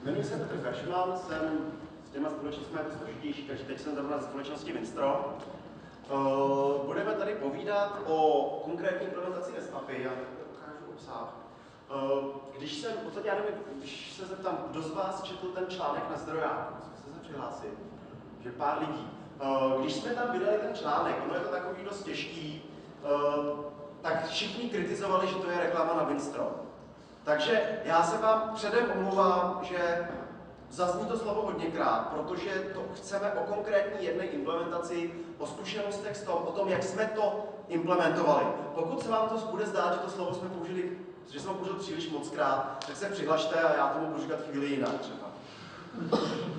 Jmenuji se Petr Kašman, jsem s těma společnostmi jako složitější, takže teď jsem zrovna ze společnosti Winstrom. Budeme tady povídat o konkrétní implementaci REST-API, já to ukážu obsah. Když se zeptám, kdo z vás četl ten článek na zdrojáku, jsme se přihlásil, že pár lidí. Když jsme tam vydali ten článek, ono je to takový dost těžký, tak všichni kritizovali, že to je reklama na Winstrom. Takže já se vám předem omlouvám, že zazní to slovo hodněkrát, protože to chceme o konkrétní jedné implementaci, o zkušenostech o tom, jak jsme to implementovali. Pokud se vám to bude zdát, že to slovo jsme použili, že jsme ho použili příliš mockrát, tak se přihlašte a já tomu budu říkat chvíli jinak třeba.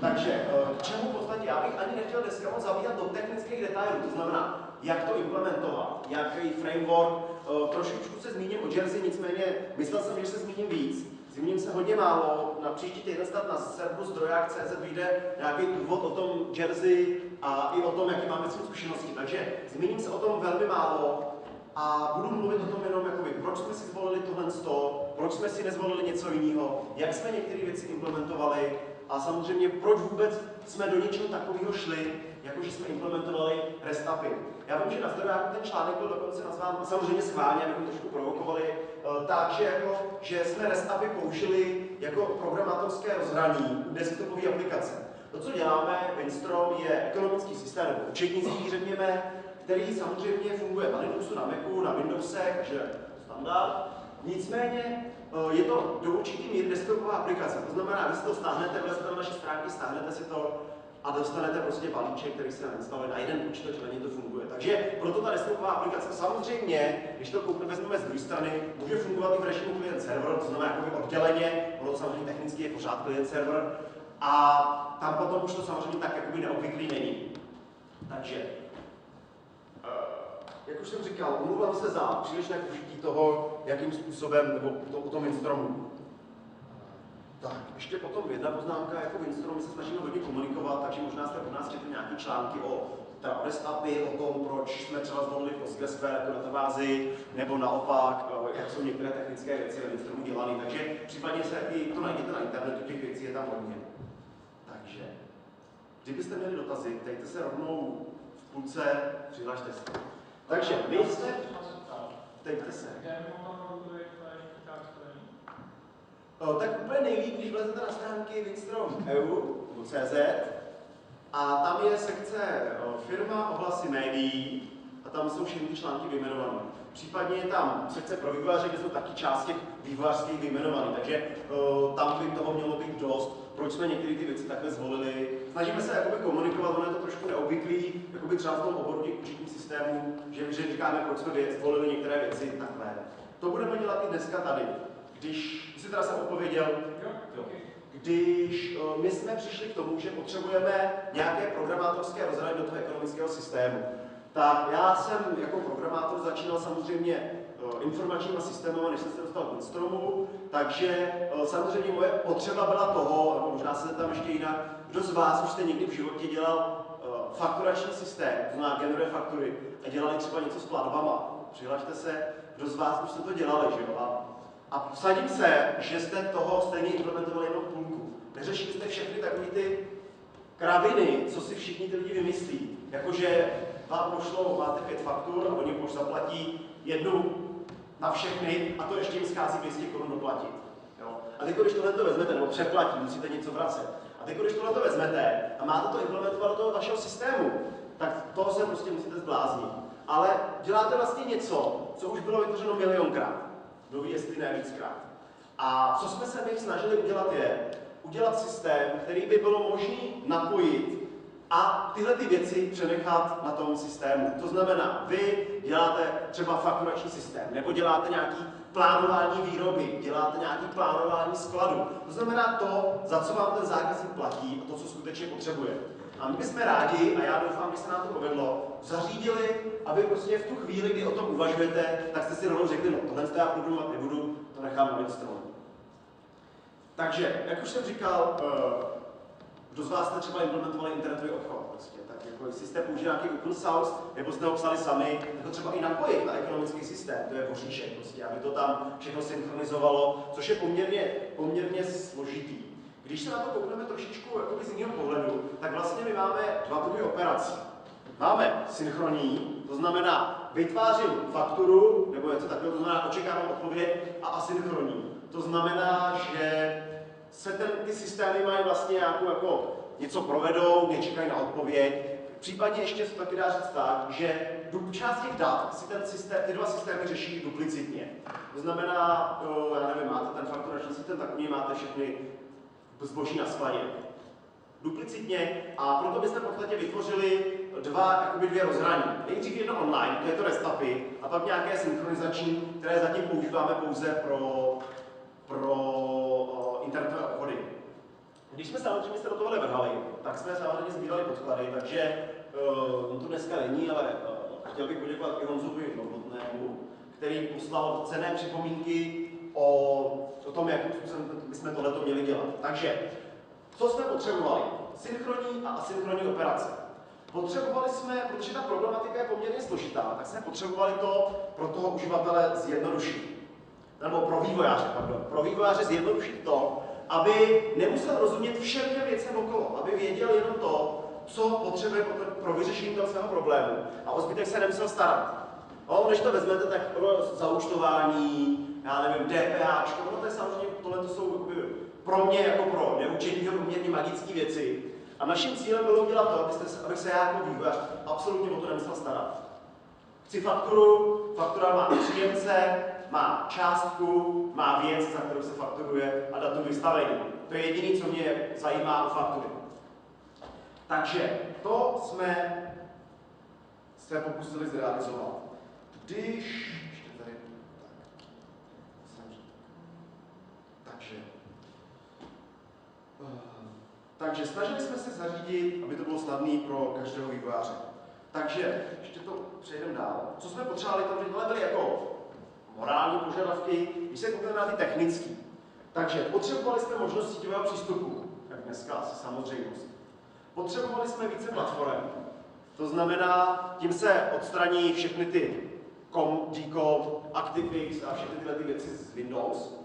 Takže k čemu v podstatě? Já bych ani nechtěl dneska moc zabíhat do technických detailů, to znamená, jak to implementovat, jaký framework. Trošičku se zmíním o Jersey, nicméně myslel jsem, že se zmíním víc. Zmíním se hodně málo, na příští týden snad na serveru zdroják.cz vyjde nějaký úvod o tom Jersey a i o tom, jaký máme s tím zkušenosti. Takže zmíním se o tom velmi málo a budu mluvit o tom jenom, jakoby, proč jsme si zvolili tohle, proč jsme si nezvolili něco jiného, jak jsme některé věci implementovali a samozřejmě proč vůbec jsme do něčeho takového šli, jakože jsme implementovali REST-API. Já vím, že na zdrojáku ten článek byl dokonce nazván, samozřejmě schválně, abychom trošku provokovali, že jsme REST-API použili jako programátorské rozhraní u desktopové aplikace. To, co děláme, Winstrom, je ekonomický systém, nebo účetnictví, řekněme, který samozřejmě funguje na Linuxu, na Macu, na Windowsech, takže standard. Nicméně je to do určitý míry desktopová aplikace. To znamená, vy si to stáhnete, vlezete na naše stránky, stáhnete si to a dostanete prostě balíček, který se nainstaluje na jeden počítač, na něj to funguje. Takže proto ta desktopová aplikace samozřejmě, když to vezmeme z druhé strany, může fungovat i v režimu client-server, to znamená jakoby odděleně, ono samozřejmě technicky je pořád client-server a tam potom už to samozřejmě tak jakoby neobvyklý není. Takže jak už jsem říkal, omlouvám se za přílišné použití toho, jakým způsobem, nebo o tom Winstromu. Tak, ještě potom jedna poznámka, jako Winstrom, my se snažíme hodně komunikovat, takže možná jste od nás četli nějaké články o REST-API, o tom, proč jsme třeba zvolili PostgreSQL jako databázi, nebo naopak, jak jsou některé technické věci ve Winstromu dělané. Takže případně se i to najdete na internetu, těch věcí je tam hodně. Takže, kdybyste měli dotazy, ptejte se rovnou v půlce, přihlašte se. Takže vy jste... Ptejte se. Tak úplně nejlíp, když vlezete na stránky winstrom.eu.cz a tam je sekce firma, ohlasy médií a tam jsou všechny ty články vyjmenované. Případně je tam sekce pro vývojáře, kde jsou taky část těch vývojářských vyjmenovaných, takže tam by toho mělo být dost, proč jsme některé ty věci takhle zvolili. Snažíme se jakoby komunikovat, ono je to trošku neobvyklý, jakoby třeba v tom oboru těch účetních systémů, že říkáme, proč jsme zvolili některé věci takhle. To budeme dělat i dneska tady. Když si teda jsem odpověděl, když my jsme přišli k tomu, že potřebujeme nějaké programátorské rozhraní do toho ekonomického systému, tak já jsem jako programátor začínal samozřejmě informačníma systémy, než jsem se dostal k Winstromu, takže samozřejmě moje potřeba byla toho, nebo možná se tam ještě jinak, kdo z vás už jste někdy v životě dělal fakturační systém, to znamená generuje faktury a dělali třeba něco s platbama. Přihlašte se, kdo z vás už jste to dělali, že jo? A vsadím se, že jste toho stejně implementovali jenom půlku. Neřešili jste všechny takové ty kraviny, co si všichni ty lidi vymyslí. Jakože vám pošlou, máte 5 faktur a oni už zaplatí jednu na všechny a to ještě jim schází 200 korun doplatit. Jo? A teď, když tohle vezmete, nebo přeplatí, musíte něco vracet. A teď, když tohle vezmete a máte to implementovat do toho vašeho systému, tak toho se prostě musíte zbláznit. Ale děláte vlastně něco, co už bylo vytvořeno milionkrát. Kdo ví, jestli ne víckrát. A co jsme se my snažili udělat je, udělat systém, který by bylo možné napojit a tyhle ty věci přenechat na tom systému. To znamená, vy děláte třeba fakturační systém, nebo děláte nějaký plánování výroby, děláte nějaký plánování skladu. To znamená to, za co vám ten zákazník platí a to, co skutečně potřebuje. A my bychom rádi, a já doufám, že se nám to povedlo, zařídili, aby prostě v tu chvíli, kdy o tom uvažujete, tak jste si rovnou řekli, no tohle já programovat nebudu, to nechám na Winstromu. Takže, jak už jsem říkal, kdo z vás jste třeba implementovali internetový obchod, prostě, tak jako jestli jste použili nějaký open source, nebo jste ho psali sami, tak to třeba i napojit na ekonomický systém, to je boříšek, prostě, aby to tam všechno synchronizovalo, což je poměrně složitý. Když se na to koukneme trošičku z jiného pohledu, tak vlastně my máme dva druhy operací. Máme synchronní, to znamená vytvářím fakturu, nebo něco takového, to znamená očekávám odpověď, a asynchronní. To znamená, že se ty systémy mají vlastně nějakou jako něco provedou, nečekají na odpověď. Případně ještě se taky dá říct tak, že část těch dat si ty dva systémy řeší duplicitně. To znamená, já nevím, máte ten fakturační systém takový, máte všechny zboží na skladě. Duplicitně, a proto byste v podstatě vytvořili dvě rozhraní. Nejdřív jedno online, to je to REST-API, a pak nějaké synchronizační, které zatím používáme pouze pro internetové obchody. Když jsme samozřejmě se do tohle vrhali, tak jsme samozřejmě sbírali podklady, takže on to dneska není, ale chtěl bych poděkovat i Honzovi Novotnému, který poslal cenné připomínky o tom, jakým způsobem bychom tohleto měli dělat. Takže, co jsme potřebovali? Synchronní a asynchronní operace. Potřebovali jsme, protože ta problematika je poměrně složitá, tak jsme potřebovali to pro toho uživatele zjednodušit. Nebo pro vývojáře, pardon. Pro vývojáře zjednodušit to, aby nemusel rozumět všem těm věcem okolo, aby věděl jenom to, co potřebuje pro vyřešení toho svého problému. A o zbytek se nemusel starat. No, když to vezmete, tak zaúčtování, já nevím, DPH, no to je samozřejmě, tohle jsou pro mě jako pro neučeného poměrně magické věci. A naším cílem bylo udělat to, abych se já jako vývojář absolutně o to nemusel starat. Chci fakturu, faktura má příjemce, má částku, má věc, za kterou se fakturuje, a datum vystavení. To je jediné, co mě zajímá u faktury. Takže to jsme se pokusili zrealizovat. Když... Ještě tady... Takže snažili jsme se zařídit, aby to bylo snadné pro každého vývojáře. Takže ještě to přejdeme dál. Co jsme potřebovali, tohle byly jako morální požadavky, když se koukneme na ty technické. Takže potřebovali jsme možnost síťového přístupu, jak dneska asi samozřejmost. Potřebovali jsme více platform, to znamená, tím se odstraní všechny ty COM, DCOM, ActiveX a všechny tyhle ty věci z Windows.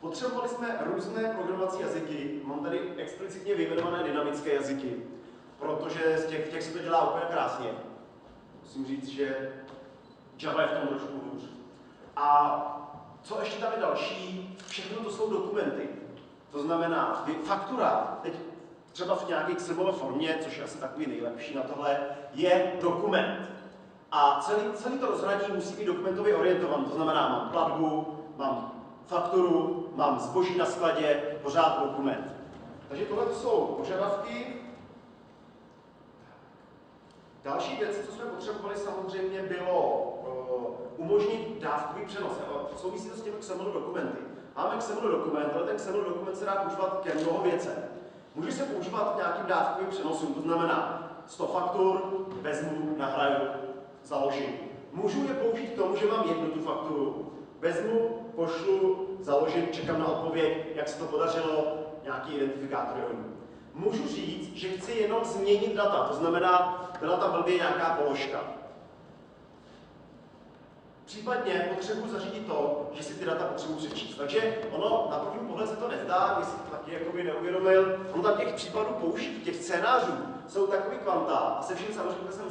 Potřebovali jsme různé programovací jazyky, mám tady explicitně vyjmenované dynamické jazyky, protože z těch se to dělá úplně krásně. Musím říct, že Java je v tom trošku hůř. A co ještě tam je další, všechno to jsou dokumenty. To znamená, faktura, teď třeba v nějaké Excelové formě, což je asi takový nejlepší na tohle, je dokument. A celý to rozhraní musí být dokumentově orientovaný. To znamená, mám platbu, mám fakturu, mám zboží na skladě, pořád dokument. Takže tohle jsou požadavky. Další věc, co jsme potřebovali, samozřejmě bylo umožnit dávkový přenos. Souvisí to s těmi XML dokumenty. Máme XML dokument, ale ten XML dokument se dá používat ke mnoho věcem. Může se používat k nějakým dávkovým přenosům, to znamená 100 faktur, vezmu, nahraju, založím. Můžu je použít k tomu, že mám jednu tu fakturu, vezmu, pošlu, založím, čekám na odpověď, jak se to podařilo, nějaký identifikátor. Můžu říct, že chci jenom změnit data, to znamená, byla tam blbě nějaká položka. Případně potřebuji zařídit to, že si ty data potřebuji přečíst. Takže ono na první pohled se to nezdá, když si to taky jakoby neuvědomil. Ono tam těch případů použít, těch scénářů jsou takový kvanta a se vším samozřejmě se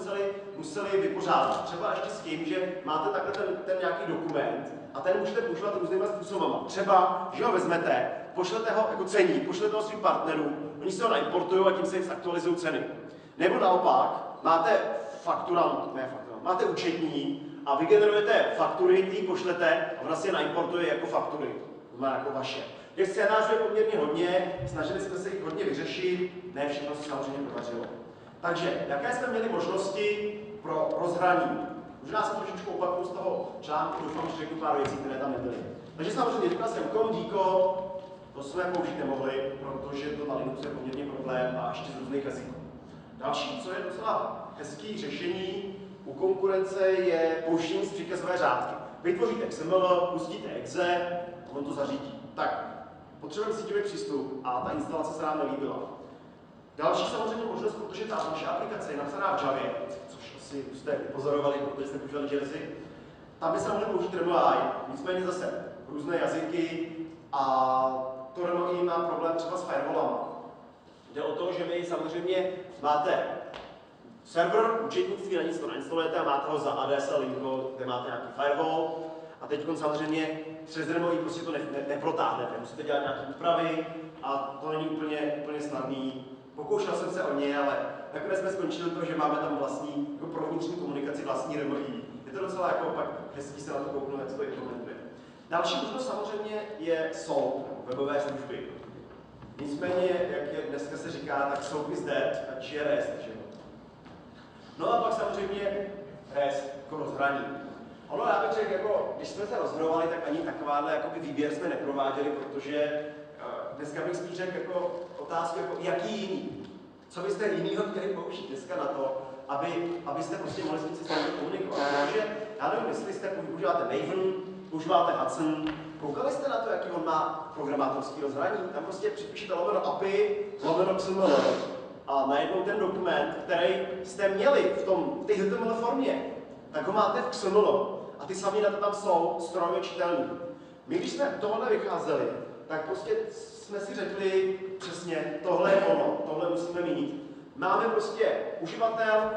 museli vypořádat. Třeba ještě s tím, že máte takhle ten nějaký dokument a ten můžete používat různýma způsoby. Třeba, že ho vezmete, pošlete ho jako cení, pošlete ho svým partnerům, oni se ho naimportují a tím se jim zaktualizují ceny. Nebo naopak, máte máte účetní a vygenerujete faktury, ty pošlete a vlastně naimportuje jako faktury. To má jako vaše. Těch scénářů je poměrně hodně, snažili jsme se jich hodně vyřešit, ne všechno se samozřejmě podařilo. Takže, jaké jsme měli možnosti pro rozhraní? Možná se trošičku opakuju z toho článku, doufám, že řeknu pár věcí, které tam nebyly. Takže samozřejmě říkal jsem COM, DCOM, to jsme použít nemohli, protože to na Linuxu je poměrně problém a ještě z různých jazyků. Další, co je docela hezký řešení u konkurence, je použití z příkazové řádky. Vytvoříte XML, pustíte exe, on to zařídí. Tak, potřebujeme síťový přístup a ta instalace se nám nelíbila. Další samozřejmě možnost, protože ta naše aplikace je napsaná v Javě, což asi jste pozorovali, protože jste používali Jersey, tam by se mohli použít RMI, nicméně zase různé jazyky a to RMI má problém třeba s firewallama. Jde o to, že vy samozřejmě máte server, účetnictví, na nic to nainstalujete a máte ho za ADSL linko, kde máte nějaký firewall. A teď samozřejmě přes remoji prostě to neprotáhnete. Musíte dělat nějaké úpravy a to není úplně snadný. Pokoušel jsem se o ně, ale nakonec jsme skončili to, že máme tam vlastní jako pro vnitřní komunikaci vlastní remoji. Je to docela jako pak hezký se na to kouknout, jak se to implementuje. Další možnost samozřejmě je SOAP, webové služby. Nicméně, jak je dneska se říká, tak SOAP is dead, ať je REST, že jo. No a pak samozřejmě REST, jako rozhraní. Ono, já bych řekl, jako, když jsme se rozhodovali, tak ani takováhle jakoby, výběr jsme neprováděli, protože dneska bych spíš řekl jako, otázku, jako, jaký jiný. Co byste jinýho chtěli použít dneska na to, abyste prostě mohli s tím systémem komunikovat. Protože já nevím, jestli jste používáte Maven, používáte Hudson, koukali jste na to, jaký on má programátorský rozhraní? Tam prostě připíšete lomeno API, lomeno XML a najednou ten dokument, který jste měli v té HTML formě, tak ho máte v XML a ty samé data tam jsou strojově čitelný. My, když jsme tohle vycházeli, tak prostě jsme si řekli přesně, tohle je ono, tohle musíme mít. Máme prostě uživatel,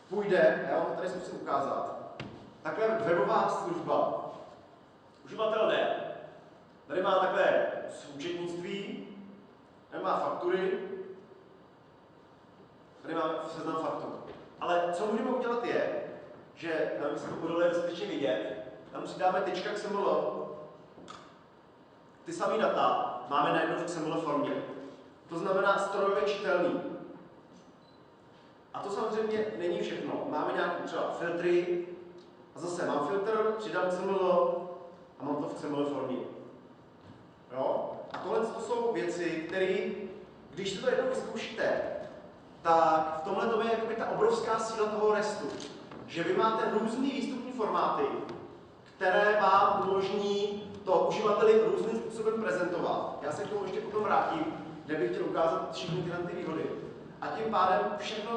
půjde, já vám to tady zkusím ukázat, takhle webová služba. Uživatel jde. Tady má takhle účetnictví, tady má faktury, tady máme seznam faktur. Ale co můžeme udělat je, že, nevím, jestli to podle je dostatečně vidět, tam přidáme .xml, ty samé data máme najednou v XML formě. To znamená strojově čitelný. A to samozřejmě není všechno. Máme nějaké třeba filtry, a zase mám filtr, přidám XML a mám to v XML formě. Jo? A tohle to jsou věci, které, když si to jednou vyzkoušíte, tak v tomhle tom je jakoby ta obrovská síla toho RESTu. Že vy máte různý výstupní formáty, které vám umožní to uživateli různým způsobem prezentovat. Já se k tomu ještě potom vrátím, kde bych chtěl ukázat všechny ty výhody. A tím pádem všechno,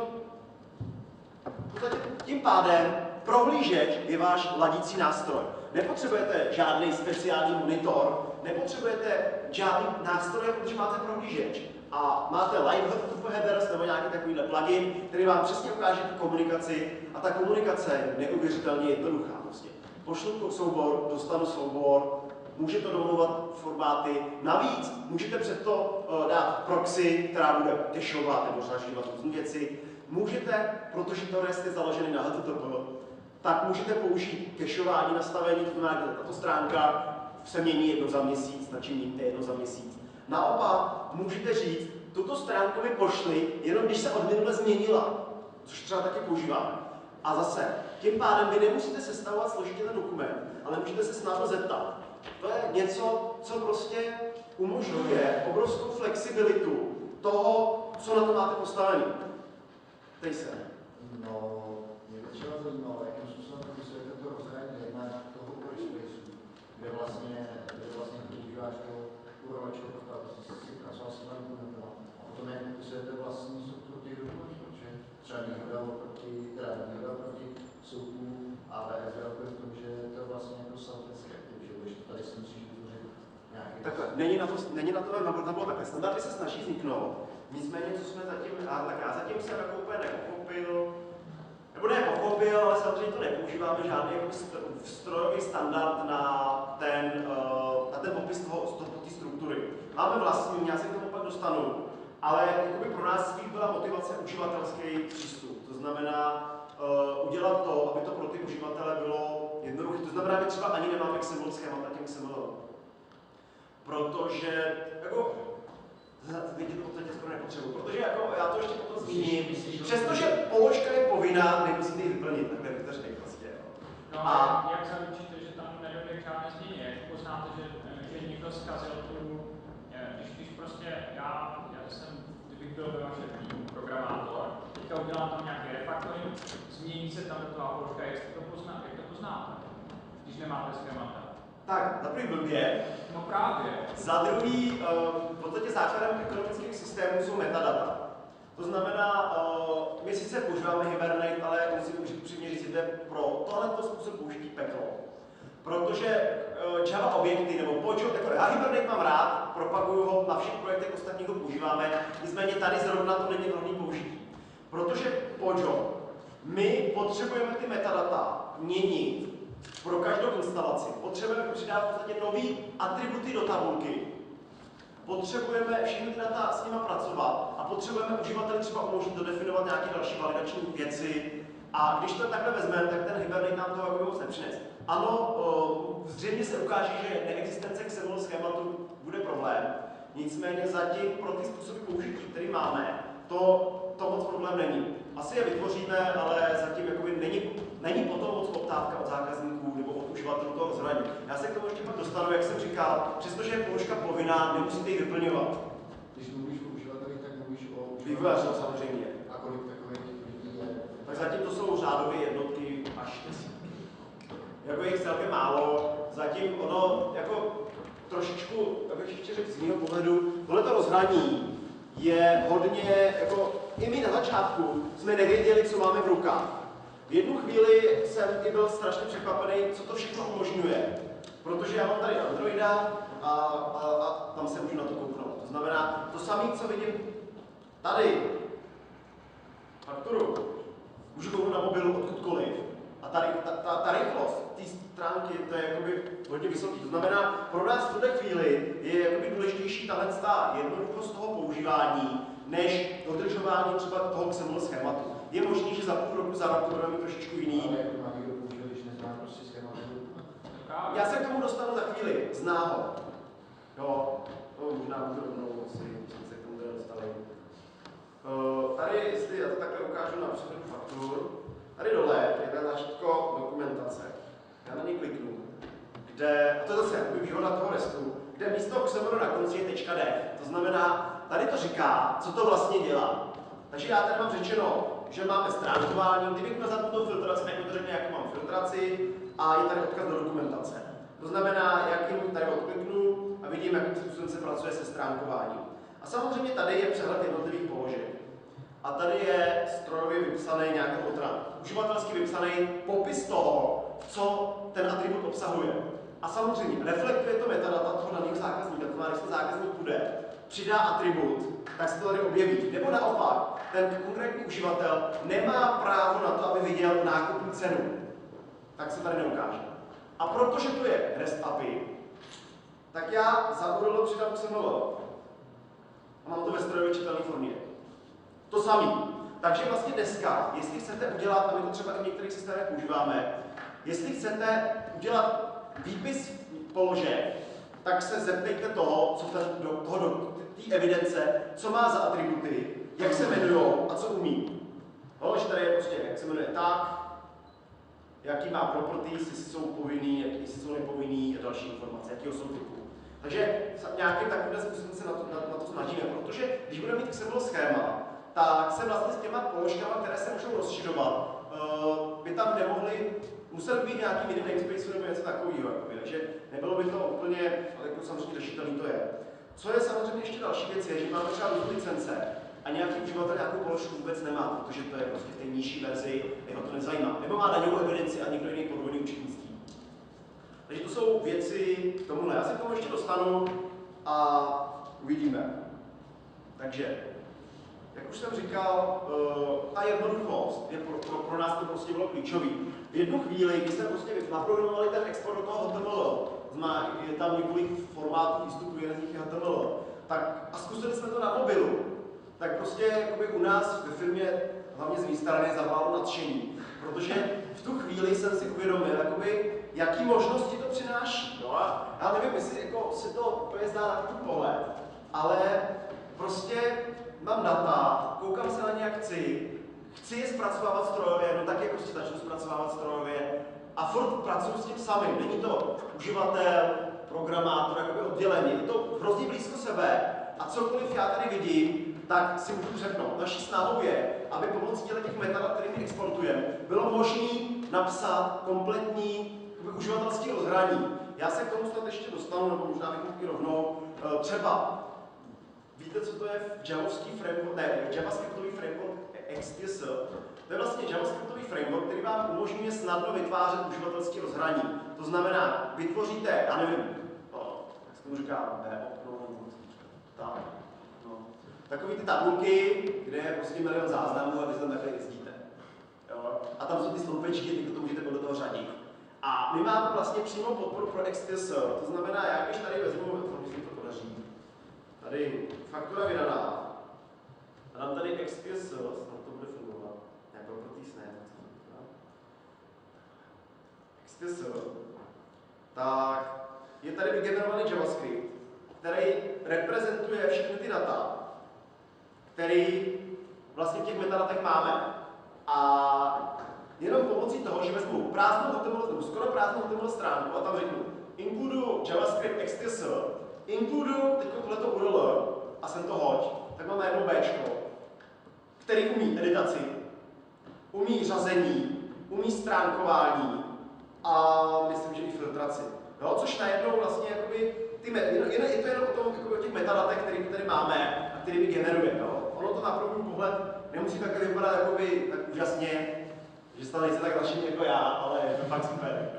v podstatě tím pádem prohlížeč je váš ladící nástroj. Nepotřebujete žádný speciální monitor, nepotřebujete žádný nástroj, protože máte prohlížeč. A máte live headers nebo nějaký takovýhle plugin, který vám přesně ukáže tu komunikaci a ta komunikace je neuvěřitelně jednoduchá. Prostě. Pošlu soubor, dostanu soubor, můžete downloadovat formáty. Navíc můžete před to dát proxy, která bude cacheovat nebo zažívat různé věci. Můžete, protože to REST je založený na HTTP, tak můžete použít cacheování nastavení, to znamená, že tato stránka se mění jednou za měsíc, stačí měníte jednou za měsíc. Naopak můžete říct, tuto stránku mi pošli, jenom když se od minule změnila, což třeba taky používáme. A zase, tím pádem vy nemusíte sestavovat složitě ten dokument, ale můžete se snadno zeptat. To je něco, co prostě umožňuje obrovskou flexibilitu toho, co na to máte postavený. Tej se. No, mě by třeba zajímalo, jakým způsobem popisujete to rozhraní jednak toho workspaceu, kde vlastně používáš to urvačko, protože si pracoval s tím dokumentem. A potom jak popisujete vlastní strukturu těch dokumentů, protože třeba výhoda proti souku AWS je v tom, že to je vlastně jako self-descriptive, že když to tady si musíš vytvořit nějaký... Takhle, není na to bylo takhle. Standardy se snaží vzniknout, nicméně, co jsme zatím, tak já zatím jsem jako úplně nepochopil, nebo nepochopil, ale samozřejmě to nepoužíváme žádný jako strojový standard na ten popis té struktury. Máme vlastní, já se k tomu pak dostanu, ale jakoby pro nás spíš byla motivace uživatelský přístup. To znamená udělat to, aby to pro ty uživatele bylo jednoduché. To znamená, že třeba ani nemáme XML schémata těm XML. Protože jako lidi to v podstatě skoro nepotřebují, protože jako, já to ještě potom zmíním, přestože položka je povinná, nemusíte ji vyplnit, takhle bych to řekl prostě. No a jak zaručíte, že tam nedojde k žádné změně? Jak poznáte, že někdo zkazil tu, když prostě já jsem, kdybych byl ve vašem týmu programátor, teďka udělám tam nějaký refactoring, změní se tam do toho položka, jak to poznáte, když nemáte schémata? Tak, za první blbě. No právě. Za druhý, v podstatě základem ekonomických systémů jsou metadata. To znamená, my sice používáme Hibernate, ale musím upřímně říct, že pro tohleto způsob použití peklo. Protože Java objekty nebo Pojo, jako já Hibernate mám rád, propaguju ho na všech projektech, ostatních ho používáme, nicméně tady zrovna to není vhodný použití. Protože Pojo, my potřebujeme ty metadata měnit pro každou instalaci. Potřebujeme přidávat v podstatě nový atributy do tabulky. Potřebujeme všechny ty data s nimi pracovat a potřebujeme uživateli třeba umožnit dodefinovat nějaké další validační věci. A když to takhle vezmeme, tak ten Hibernate nám toho jako moc nepřines. Ano, zřejmě se ukáže, že neexistence XML schématu bude problém. Nicméně zatím pro ty způsoby použití, které máme, to moc problém není. Asi je vytvoříme, ale zatím není potom moc poptávka od zákazníků nebo od uživatelů toho rozhraní. Já se k tomu ještě pak dostanu, jak jsem říkal, přestože je položka povinná, nemusíte ji vyplňovat. Když mluvíš o uživatelích, tak mluvíš o Vývojáři samozřejmě. A kolik takových lidí je? Tak zatím to jsou řádové jednotky až desítky. Jako je jich celkem málo, zatím ono jako trošičku, abych ještě řekl z mého pohledu, tohleto rozhraní je hodně, jako i my na začátku jsme nevěděli, co máme v rukách. V jednu chvíli jsem i byl strašně překvapený, co to všechno umožňuje. Protože já mám tady Androida a tam se můžu na to kouknout. To znamená, to samé, co vidím tady, fakturu, můžu kouknout na mobilu odkudkoliv. A ta rychlost té stránky, to je jakoby hodně vysoký. To znamená, pro nás v tuhle chvíli je jakoby důležitější ta jednoduchost toho používání, než dodržování třeba toho XML schématu. Je možné, že za půl roku, za rok to bude mít trošičku jiný. Ale jak má někdo použil, když nezná prostě schématu? Já se k tomu dostanu za chvíli, zná ho. Jo, to možná můžu rovnou, si se k tomu dostali. Tady, jestli já to takhle ukážu na přehled faktur, tady dole je tlačítko dokumentace. Já na něj kliknu, kde, a to je zase výhoda toho RESTu, kde místo XML na konci je .dev. To znamená, tady to říká, co to vlastně dělá. Takže já tady mám řečeno, že máme stránkování, kdybych měl zapnout filtraci, tak mi to řekne, jakou mám filtraci a je tady odkaz do dokumentace. To znamená, jakým tady odkliknu a vidím, jakým způsobem se pracuje se stránkováním. A samozřejmě tady je přehled jednotlivých položek. A tady je strojově vypsaný nějaký uživatelsky vypsaný popis toho, co ten atribut obsahuje. A samozřejmě reflektuje to metadata toho daného zákazníka. To znamená, když ten zákazník bude, přidá atribut, tak se to tady objeví. Nebo naopak, ten konkrétní uživatel nemá právo na to, aby viděl nákupní cenu. Tak se tady neukáže. A protože to je REST API, tak já za URL přidám XML. A mám to ve strojově čitelné formě. To samé. Takže vlastně dneska, jestli chcete udělat, a my to třeba i v některých systémech používáme, jestli chcete udělat výpis položek, tak se zeptejte toho, co té evidence, co má za atributy, jak se jmenují a co umí. No, že tady je prostě, jak se jmenuje tak, jaký má properties, jestli jsou povinný, jestli jsou nepovinný a další informace, jakého jsou typu. Takže nějakým takovým způsobem se na to snažíme, protože když budeme mít XML schéma, tak se vlastně s těma položkama, které se můžou rozšiřovat, by tam musel být nějaký minimum namespace nebo něco takového. Takže nebylo by to úplně, ale jako samozřejmě řešitelný to je. Co je samozřejmě ještě další věc, je, že máme třeba různé licence a nějaký uživatel nějakou položku vůbec nemá, protože to je prostě v té nižší verzi, jeho to nezajímá. Nebo má daňovou evidenci a někdo jiný podvodný účetnictví. Takže to jsou věci k tomuhle. Já se k tomu ještě dostanu a uvidíme. Takže, jak už jsem říkal, ta jednoduchost je pro nás to prostě bylo klíčový. V jednu chvíli, kdy jsme prostě naprogramovali ten export do toho HTML, je tam několik formátů výstupu, jeden z nich je HTML, tak a zkusili jsme to na mobilu, tak prostě jakoby u nás ve firmě, hlavně z mé strany, zaválo nadšení, protože v tu chvíli jsem si uvědomil, jakoby, jaký možnosti to přináší. No a já nevím, jestli jako se to úplně zdá na první pohled, ale prostě mám data, koukám se na ně, jak chci je zpracovávat strojově, no tak je prostě začnu zpracovávat strojově a furt pracuji s tím samým. Není to uživatel, programátor, jakoby oddělení, je to hrozně blízko sebe a cokoliv já tady vidím, tak si můžu přepnout. Naší snahou je, aby pomocí těch metadat, kterými exportujeme, bylo možné napsat kompletní uživatelské rozhraní. Já se k tomu snad ještě dostanu, nebo možná bych mohl rovnou. Třeba, víte, co to je v JavaScriptový framework XTS? To je vlastně JavaScriptový framework, který vám umožňuje snadno vytvářet uživatelské rozhraní. To znamená, vytvoříte, já nevím, jak se tomu říká, tak, no. Takový ty tabulky, kde je prostě milion záznamů a vy tam takhle jezdíte. Jo? A tam jsou ty sloupečky, ty to můžete podle toho řadit. A my máme vlastně přímo podporu pro XPSR, to znamená, já když tady vezmu, doufám, že se to podaří, tady faktura vydaná, a dám tady XPSR, snad to bude fungovat, ne, properties ne, XPSR, tak je tady vygenerovaný JavaScript, který reprezentuje všechny ty data, které vlastně v těch metadatech máme. A jenom pomocí toho, že vezmu prázdnou HTML, skoro prázdnou HTML stránku a tam řeknu inkludu JavaScript XPSR, inkludu teď tohleto URL a sem to hoď, tak mám najednou Bčko, který umí editaci, umí řazení, umí stránkování a myslím, že i filtraci. Jo, což najednou vlastně jakoby, je to jenom o tom, jakoby, o těch metadatech, které tady máme a které mi generuje. Jo. Ono to na první pohled nemusí takhle vypadat jakoby, tak úžasně, že stále nejste tak nadšení jako já, ale je to fakt super.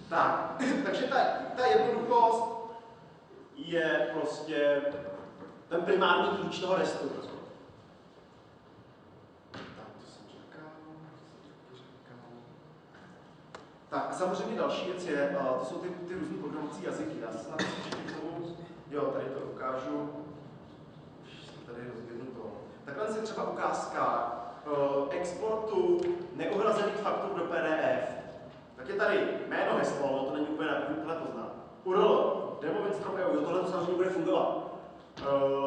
Tak, takže ta jednoduchost je prostě ten primární klíč toho RESTu. Tak a samozřejmě další věc je, to jsou ty různé programovací jazyky. Já se snad k tomu, jo, tady to ukážu, tady rozvědnu to. Takhle je třeba ukázka exportu neuhrazených faktur do PDF. Tak je tady jméno, heslo, no to není úplně na první pohled poznat. URL, demo.eu, tohle to samozřejmě bude fungovat.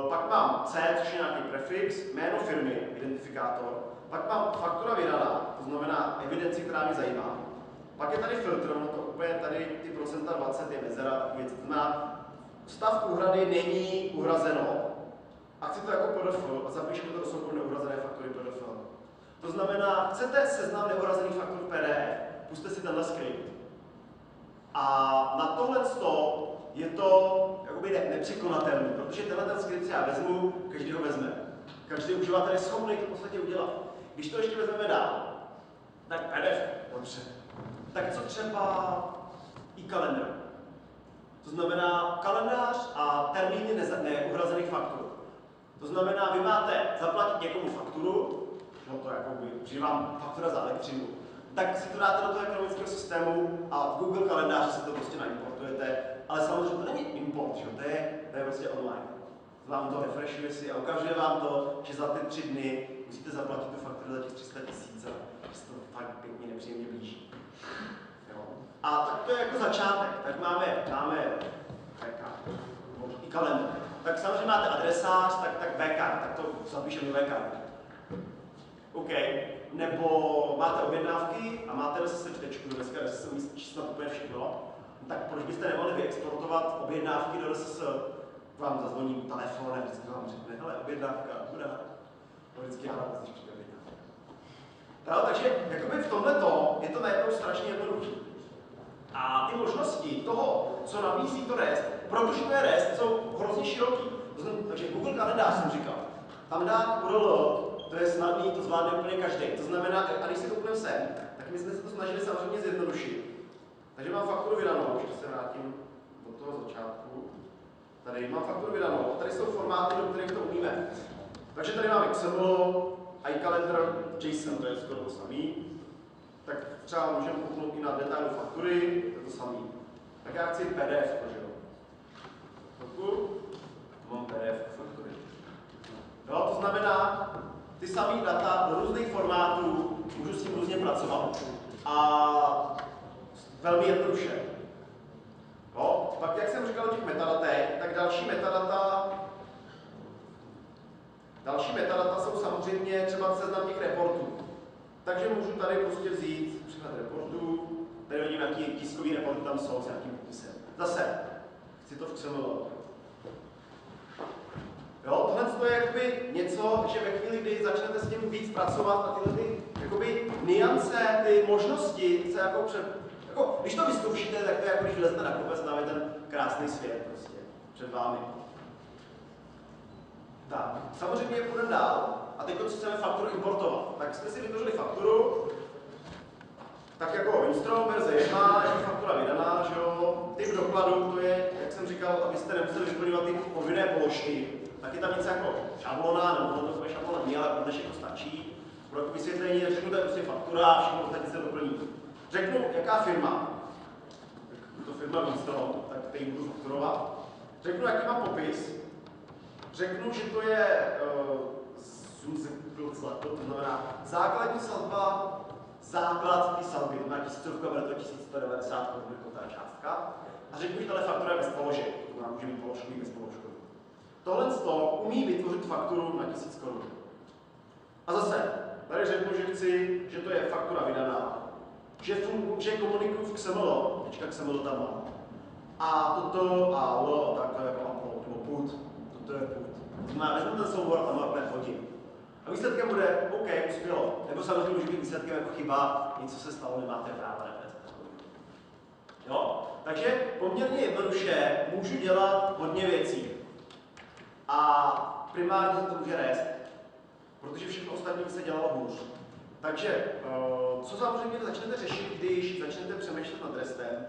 Pak mám C, což je nějaký prefix, jméno firmy, identifikátor. Pak mám faktura vydaná, to znamená evidenci, která mě zajímá. Pak je tady filtr, no to úplně tady ty procenta 20 je mezera, takový věc. To znamená, stav úhrady není uhrazeno. A chci to jako PDF a zapíšeme to do souboru neuhrazené faktury PDF. To znamená, chcete seznam neuhrazených faktur PDF, pusťte si tenhle skript. A na tohle je to jakoby nepřekonatelný, protože tenhle ten skript si já vezmu, každý ho vezme. Každý uživatel je schopný to v podstatě udělat. Když to ještě vezmeme dál, tak PDF, dobře. Tak co třeba e-kalendar? To znamená kalendář a termíny neuhrazených faktur. To znamená, vy máte zaplatit někomu fakturu, no to jakoby, přijde vám faktura za elektřinu, tak si to dáte do toho ekonomického systému a v Google kalendáři si to prostě naimportujete, ale samozřejmě to není import, že? To je prostě online. Vám to refreshuje si a ukazuje vám to, že za ty 3 dny musíte zaplatit tu fakturu za těch 300 000 a se to fakt pěkně nepříjemně blíží. Jo? A tak to je jako začátek, tak máme i kalendar. Tak samozřejmě máte adresář, tak backup, tak to zapíšeme do backup. OK. Nebo máte objednávky a máte RSS čtečku, dneska RSS umí číslat úplně všechno, tak proč byste nemohli vyexportovat objednávky do RSS? Vám zazvoní telefon a vždycky vám řekne, hele, objednávka, bude. To vždycky rád, když přijde objednávka. No, takže jakoby v tomhleto je to najednou strašně jednoduché. A ty možnosti toho, co nabízí to REST, protože to je REST, jsou hrozně široký. Takže Google kalendář jsem říkal, tam dát URL, to je snadný, to zvládne úplně každý. To znamená, a když si koukneme sem, tak my jsme se to snažili samozřejmě zjednodušit. Takže mám fakturu vydanou, ještě se vrátím do toho začátku. Tady mám fakturu vydanou, tady jsou formáty, do kterých to umíme. Takže tady máme XML, iCalendar, JSON, to je skoro to samý. Tak třeba můžeme kouknout i na detailu faktury, to je to samý. Tak já chci PDF, že jo. Mám PDF faktury. Jo, to znamená, ty samé data do různých formátů, můžu s tím různě pracovat. A velmi jednoduše. Jo? Pak, jak jsem říkal o těch metadatech, tak další metadata jsou samozřejmě třeba seznam těch reportů. Takže můžu tady prostě vzít příklad reportů, tady vidím, jaký tiskový reporty tam jsou s nějakým popisem. Zase, chci to v XML. Jo, tohle je jakoby něco, že ve chvíli, kdy začnete s tím víc pracovat a tyhle ty jakoby niance, ty možnosti se jako když to vyzkoušíte, tak to je jako když vylezete na kopec a máme ten krásný svět prostě před vámi. Tak, samozřejmě půjdeme dál. A teď chceme fakturu importovat. Tak jsme si vytvořili fakturu. tak jako Winstrom verze 1, je faktura vydaná, že jo, typ dokladu, to je, jak jsem říkal, abyste nemuseli vyplňovat ty povinné položky, tak je tam něco jako šablona, nebo to je šablona nie, ale pro dnešek to stačí. Pro vysvětlení řeknu, to je prostě faktura a všechno ostatní se doplní. Řeknu, jaká firma, to firma Winstrom, tak teď budu fakturovat. Řeknu, jaký má popis. Řeknu, že to je to znamená základní sazba, základ té sazby, to znamená 1000, bude to 1190 korun jako ta částka. A řeknu, že tahle faktura je bez položek, to znamená, může být položkový, bez položkový. Tohle umí vytvořit fakturu na 1000 korun. A zase, tady řeknu, že chci, že to je faktura vydaná, že komunikuju v XML, teďka XML tam mám. A toto a lo, tak to je jako upload, nebo put, toto je put. To znamená, vezmu ten soubor a hned hodím. A výsledkem bude, OK, uspělo. Nebo samozřejmě může být výsledkem jako chyba, něco se stalo, nemáte práva repet. Jo? Takže poměrně jednoduše můžu dělat hodně věcí. A primárně to může REST, protože všechno ostatní se dělalo hůř. Takže, co samozřejmě začnete řešit, když začnete přemýšlet nad RESTem,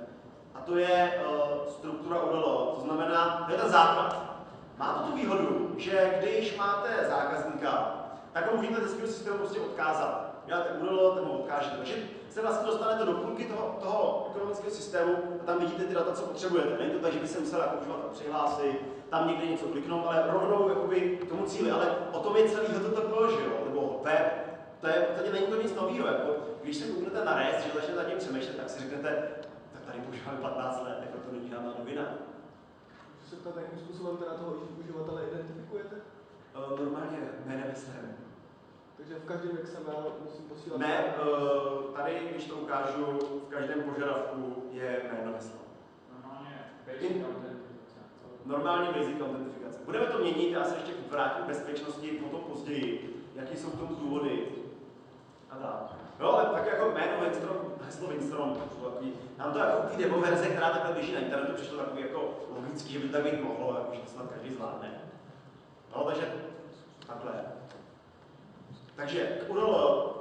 a to je struktura URL, to znamená, to je ten základ. Má to tu výhodu, že když máte zákazníka, tak ho můžete ze svého systému prostě odkázat. Děláte URL, ten ho odkážete. Takže se vlastně dostanete do půlky toho ekonomického systému a tam vidíte ty data, co potřebujete. Není to tak, že by se musel jako uživatel přihlásit, tam někde něco kliknout, ale rovnou jakoby k tomu cíli. Ale o tom je celý HTTP, že jo, nebo web. To je, v není to nic nového. Jako, když se kouknete na REST, že začnete nad tím přemýšlet, tak si řeknete, tak tady používáme 15 let, jako to není žádná novina. Můžu se ptát, jakým způsobem teda toho uživatele identifikujete? Normálně jménem heslem. Takže v každém XML musím posílat... Ne, tady, když to ukážu, v každém požadavku je jméno heslo. Normálně basic autentifikace. Budeme to měnit, já se ještě vrátím k bezpečnosti potom později, jaký jsou k tomu důvody a tak. No, ale tak jako jméno Winstrom, heslo Winstrom, nám to jako té demo verze, která takhle běží na internetu, přišlo takový jako logický, že by to tak být mohlo, jako, že to snad každý zvládne. No, takže takhle. Takže k URL,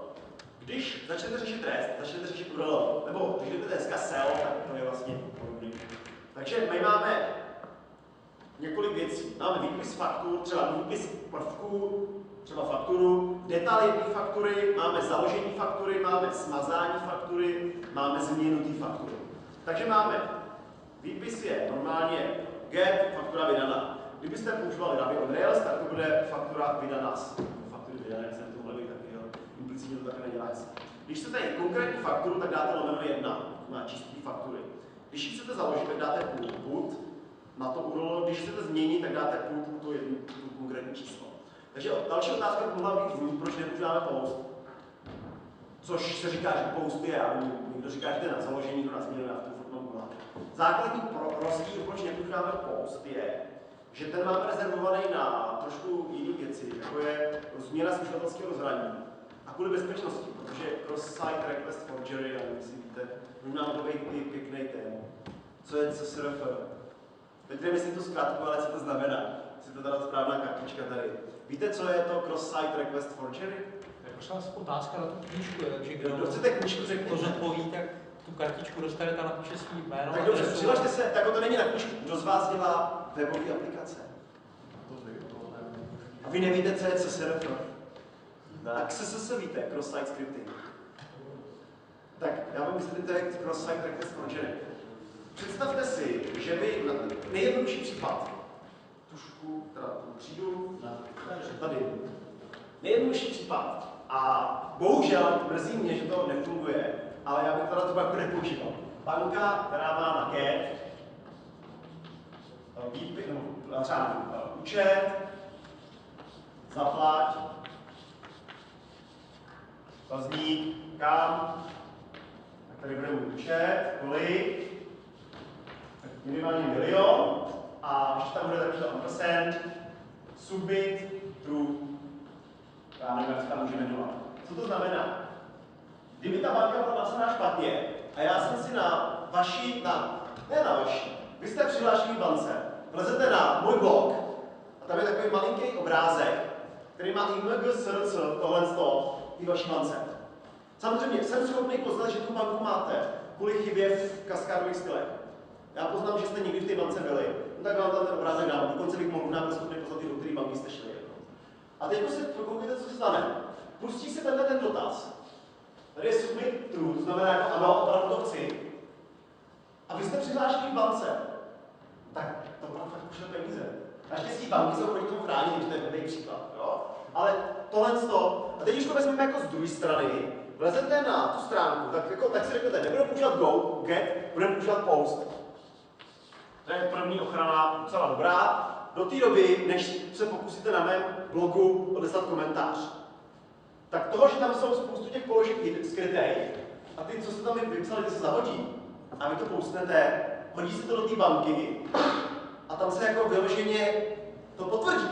když začnete řešit REST, začnete řešit URL, nebo když jdete dneska SEO, tak to je vlastně podobný. Takže my máme několik věcí. Máme výpis faktur, třeba výpis prvků, třeba fakturu, detail jedné faktury, máme založení faktury, máme smazání faktury, máme změnu té faktury. Takže máme, výpis je normálně get, faktura vydaná. Kdybyste používali Ruby on Rails, tak to bude faktura vydaná. Faktury vydané, jsem to mohli být taky, jo. Implicitně to taky nedělá. Když chcete konkrétní fakturu, tak dáte _1, na čistý faktury. Když ji chcete založit, tak dáte put na to URL, když chcete změnit, tak dáte put to konkrétní číslo. Takže další otázka by mohla být znít, proč nepoužíváme post. Což se říká, že post je, a někdo říká, že to je na založení, někdo na změnu, já v tom furt mám gula. Základní rozdíl, proč nepoužíváme post, je, že ten máme rezervovaný na trošku jiné věci, jako je změna služebatelského rozhraní. A kvůli bezpečnosti, protože cross-site request forgery, a si víte, možná to být i pěkný téma. Co je CSRF? Teď nemyslím tu zkrátku, ale co to znamená. Je to teda správná kartička tady. Víte, co je to cross-site request forgery? To je prosím vás otázka na tu knížku, takže kdo chcete knížku, řekněte. To zodpoví, tak tu kartičku dostanete a napíše svůj jméno. Tak dobře, přihlašte se, tak to není na knížku. Kdo z vás dělá webové aplikace? A vy nevíte, co je CSRF? Tak CSS víte, cross-site scripting. Tak já vám myslím, že to je cross-site request forgery. Představte si, že by nejjednodušší případ, tušku, teda přijdu, tady, nejjednodušší případ, a bohužel mrzí mě, že to nefunguje, ale já bych teda to jako nepoužíval. Banka, která má na CAT, třeba účet, zaplať, vazník, kam, tak tady bude můj účet, kolik, tak minimálně 1 000 000 a ještě tam bude takovýto ampersand, submit, true, já nevím, jak se tam můžeme jmenovat. Co to znamená? Kdyby ta banka byla napsaná špatně a já jsem si na vaší, ne na vaší, vy jste přihlášení v bance, vlezete na můj blog a tam je takový malinký obrázek, který má IMG, SRC, tohle z toho, ty vaší bance. Samozřejmě jsem schopný poznat, že tu banku máte kvůli chybě v kaskádových stylech. Já poznám, že jste někdy v té bance byli, no tak vám tam ten obrázek dám, dokonce bych mohl nám schopný poznat, do které banky jste šli. A teď se koukejte, co se stane. Pustí se tenhle ten dotaz. Tady je submit true, to znamená jako ano, opravdu to chci. A vy jste přihlášení k bance. Tak to opravdu fakt pošle peníze. Naštěstí banky jsou proti tomu chráněny, když to je blbý příklad. Jo? Ale tohle to. A teď, když to vezmeme jako z druhé strany, vlezete na tu stránku, tak si řeknete, nebudeme používat go, get, budeme používat post. To je první ochrana docela dobrá. Do té doby, než se pokusíte na mém blogu odeslat komentář. Tak toho, že tam jsou spoustu těch položek skrytých a ty, co jste tam vypsali, ty se zahodí. A vy to postnete, hodí se to do té banky a tam se jako vyloženě to potvrdí.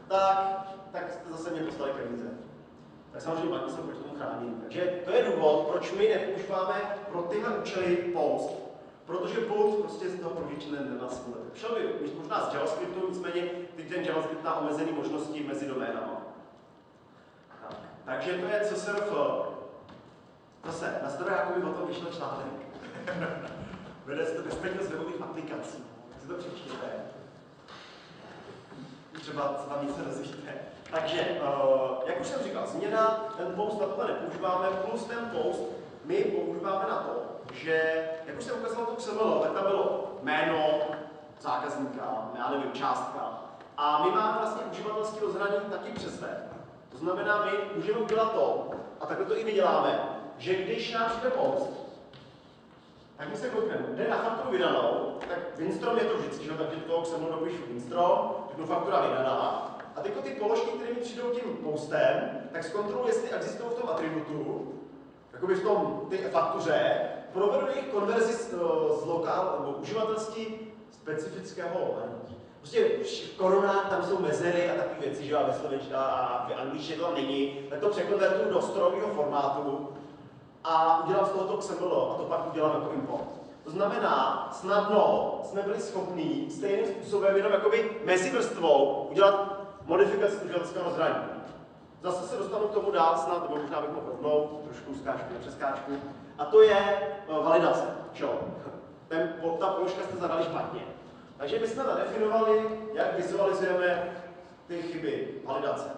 Tak jste zase mě poslali peníze. Tak samozřejmě banky jsou proti tomu chráněny. Takže to je důvod, proč my nepoužíváme pro tyhle účely post. Protože post prostě z toho povětšině nenas bude. Šel by mít možná z JavaScriptu, nicméně teď ten JavaScript má omezené možnosti mezi doménama. Takže to je CSRF. Zase, na starojákovi o tom vyšel článek. Vede se to bezpečnost webových aplikací. Tak si to přečtěte. Třeba se tam něco dozvíte. Takže, jak už jsem říkal, změna, ten post na tohle nepoužíváme, plus ten post my používáme na to, že, jak už jsem ukázal to XML, tak tam bylo jméno zákazníka, já nevím, částka. A my máme vlastně uživatelské rozhraní taky přes web. To znamená, my můžeme udělat to, a takhle to i my děláme, že když nám přijde post, tak my se koukneme, jde na fakturu vydanou, tak Winstrom je to vždycky, že? Takže toho XML dopíšu Winstrom, řeknu faktura vydaná, a teď ty položky, které mi přijdou tím postem, tak zkontroluji, jestli existují v tom atributu, jakoby v tom ty faktuře, provedu jejich konverzi z nebo uživatelsky specifického hlednutí. Prostě v koronách tam jsou mezery a takové věci, že ve slovenštině a v angličtině to tam není, tak to překonvertuju do strojového formátu a udělám z tohoto XML a to pak udělám jako import. To znamená, snadno jsme byli schopní stejným způsobem jenom jakoby mezi vrstvou udělat modifikaci uživatelského rozhraní. Zase se dostanu k tomu dál snad, nebo možná bych mohl rovnou, trošku skáčku, přeskáčku. A to je validace. Ta položka jste zadali špatně. Takže my jsme nadefinovali, jak vizualizujeme ty chyby validace.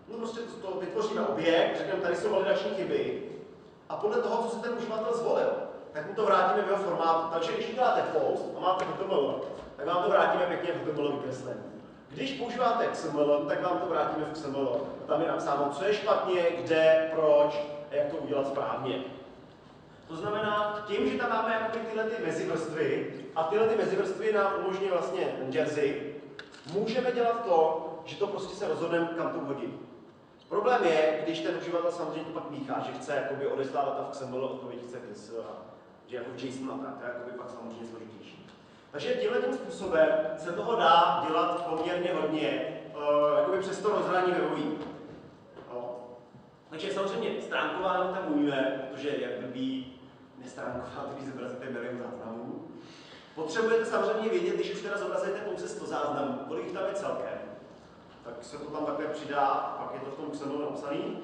No prostě to vytvoříme objekt, řekneme, tady jsou validační chyby a podle toho, co si ten uživatel zvolil, tak mu to vrátíme v jeho formátu. Takže když uděláte post a máte HTML, tak vám to vrátíme pěkně v HTML vykreslení. Když používáte XML, tak vám to vrátíme v XML. A tam je napsáno, co je špatně, kde, proč a jak to udělat správně. To znamená, tím, že tam máme jakoby tyhle ty mezivrstvy a tyhle ty mezivrstvy nám umožní vlastně ten jersey, můžeme dělat to, že to prostě se rozhodneme, kam to hodit. Problém je, když ten uživatel samozřejmě to pak míchá, že chce jakoby odeslávat to v XML, odpověď chce KISS, že jako v JSON a tak, to je jakoby pak samozřejmě složitější. Takže tímhle způsobem se toho dá dělat poměrně hodně, jakoby přes to rozhraní webový. Takže samozřejmě stránkování tam umíme, protože je blbý nestránkovát, když zobrazíte milion záznamů. Potřebujete samozřejmě vědět, když už teda zobrazíte pouze 100 záznamů, kolik tam je celkem. Tak se to tam takhle přidá, pak je to v tom XML napsaný.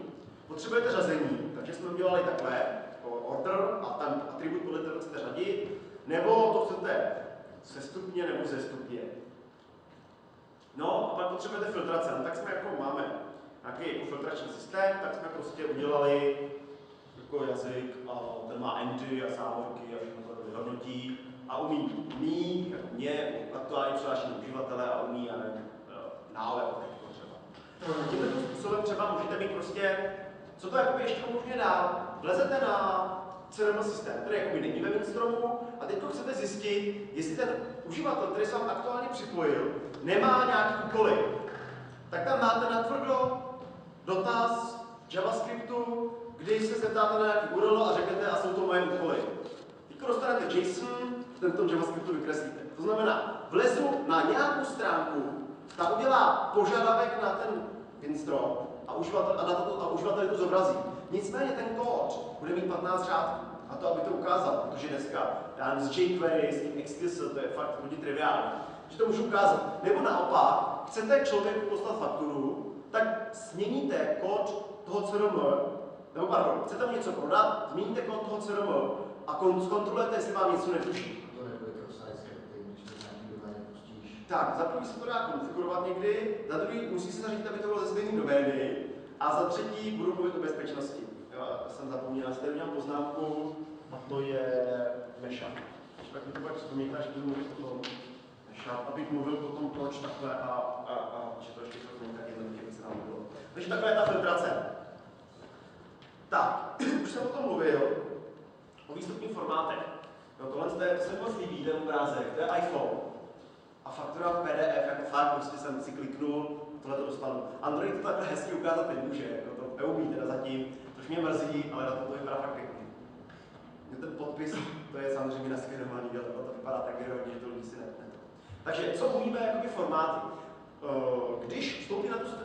Potřebujete řazení, takže jsme udělali takhle, order a ten atribut podle toho chcete řadit, nebo to chcete sestupně nebo zestupně. No a pak potřebujete filtrace, no, tak jsme jako máme nějaký jako filtrační systém, tak jsme prostě udělali jako jazyk a ten má endy a závorky a všechno to vyhodnotí a umí jako mě, aktuálně přihlášený uživatele a umí, já nevím, nále jako třeba. Tímhle způsobem třeba můžete mít prostě, co to jakoby ještě umožňuje dál, vlezete na CRM systém, který jakoby není ve Winstromu a teď chcete zjistit, jestli ten uživatel, který se vám aktuálně připojil, nemá nějaký úkoly. Tak tam máte natvrdo dotaz JavaScriptu, kdy se zeptáte na nějaký URL a řeknete, a jsou to moje úkoly. Teď dostanete JSON, ten tom JavaScriptu vykreslíte. To znamená, vlezu na nějakou stránku, ta udělá požadavek na ten Winstrom a uživatel to zobrazí. Nicméně ten kód bude mít 15 řádků. A to, aby to ukázal, protože dneska já nevím, z jQuery, s tím XTSL, to je fakt hodně triviální, že to můžu ukázat. Nebo naopak, chcete člověku poslat fakturu, tak změníte kód toho CRM nebo pardon, chcete mu něco prodat, změníte kód toho CRM a zkontrolujete, jestli vám něco netuší. To nebude cross-site scripting, když to nějaký doméně pustíš. Tak, za první se to dá konfigurovat někdy, za druhý musí se zařídit, aby to bylo ze stejné domény a za třetí budu mluvit o bezpečnosti. Já jsem zapomněl, jste udělal poznámku a to je mashup. Tak mi to bude připomínat, až budu mluvit o tom mashup, abych mluvil o tom, proč takhle a že to ještě trochu není tak jednoduché, jak se nám bylo. Takže takhle je ta filtrace. Tak, už jsem o tom mluvil, o výstupních formátech. No tohle to se mi moc líbí, ten obrázek, to je iPhone. A faktura PDF, jako fakt, prostě jsem si kliknul, tohle to dostanu. Android to takhle hezky ukázat nemůže, jako to neumí teda zatím, což mě mrzí, ale na to vypadá fakt pěkně. Ten podpis, to je samozřejmě naskenovaný, ale to vypadá tak hodně, že to lidi si netne. Takže co umíme jakoby formáty? Když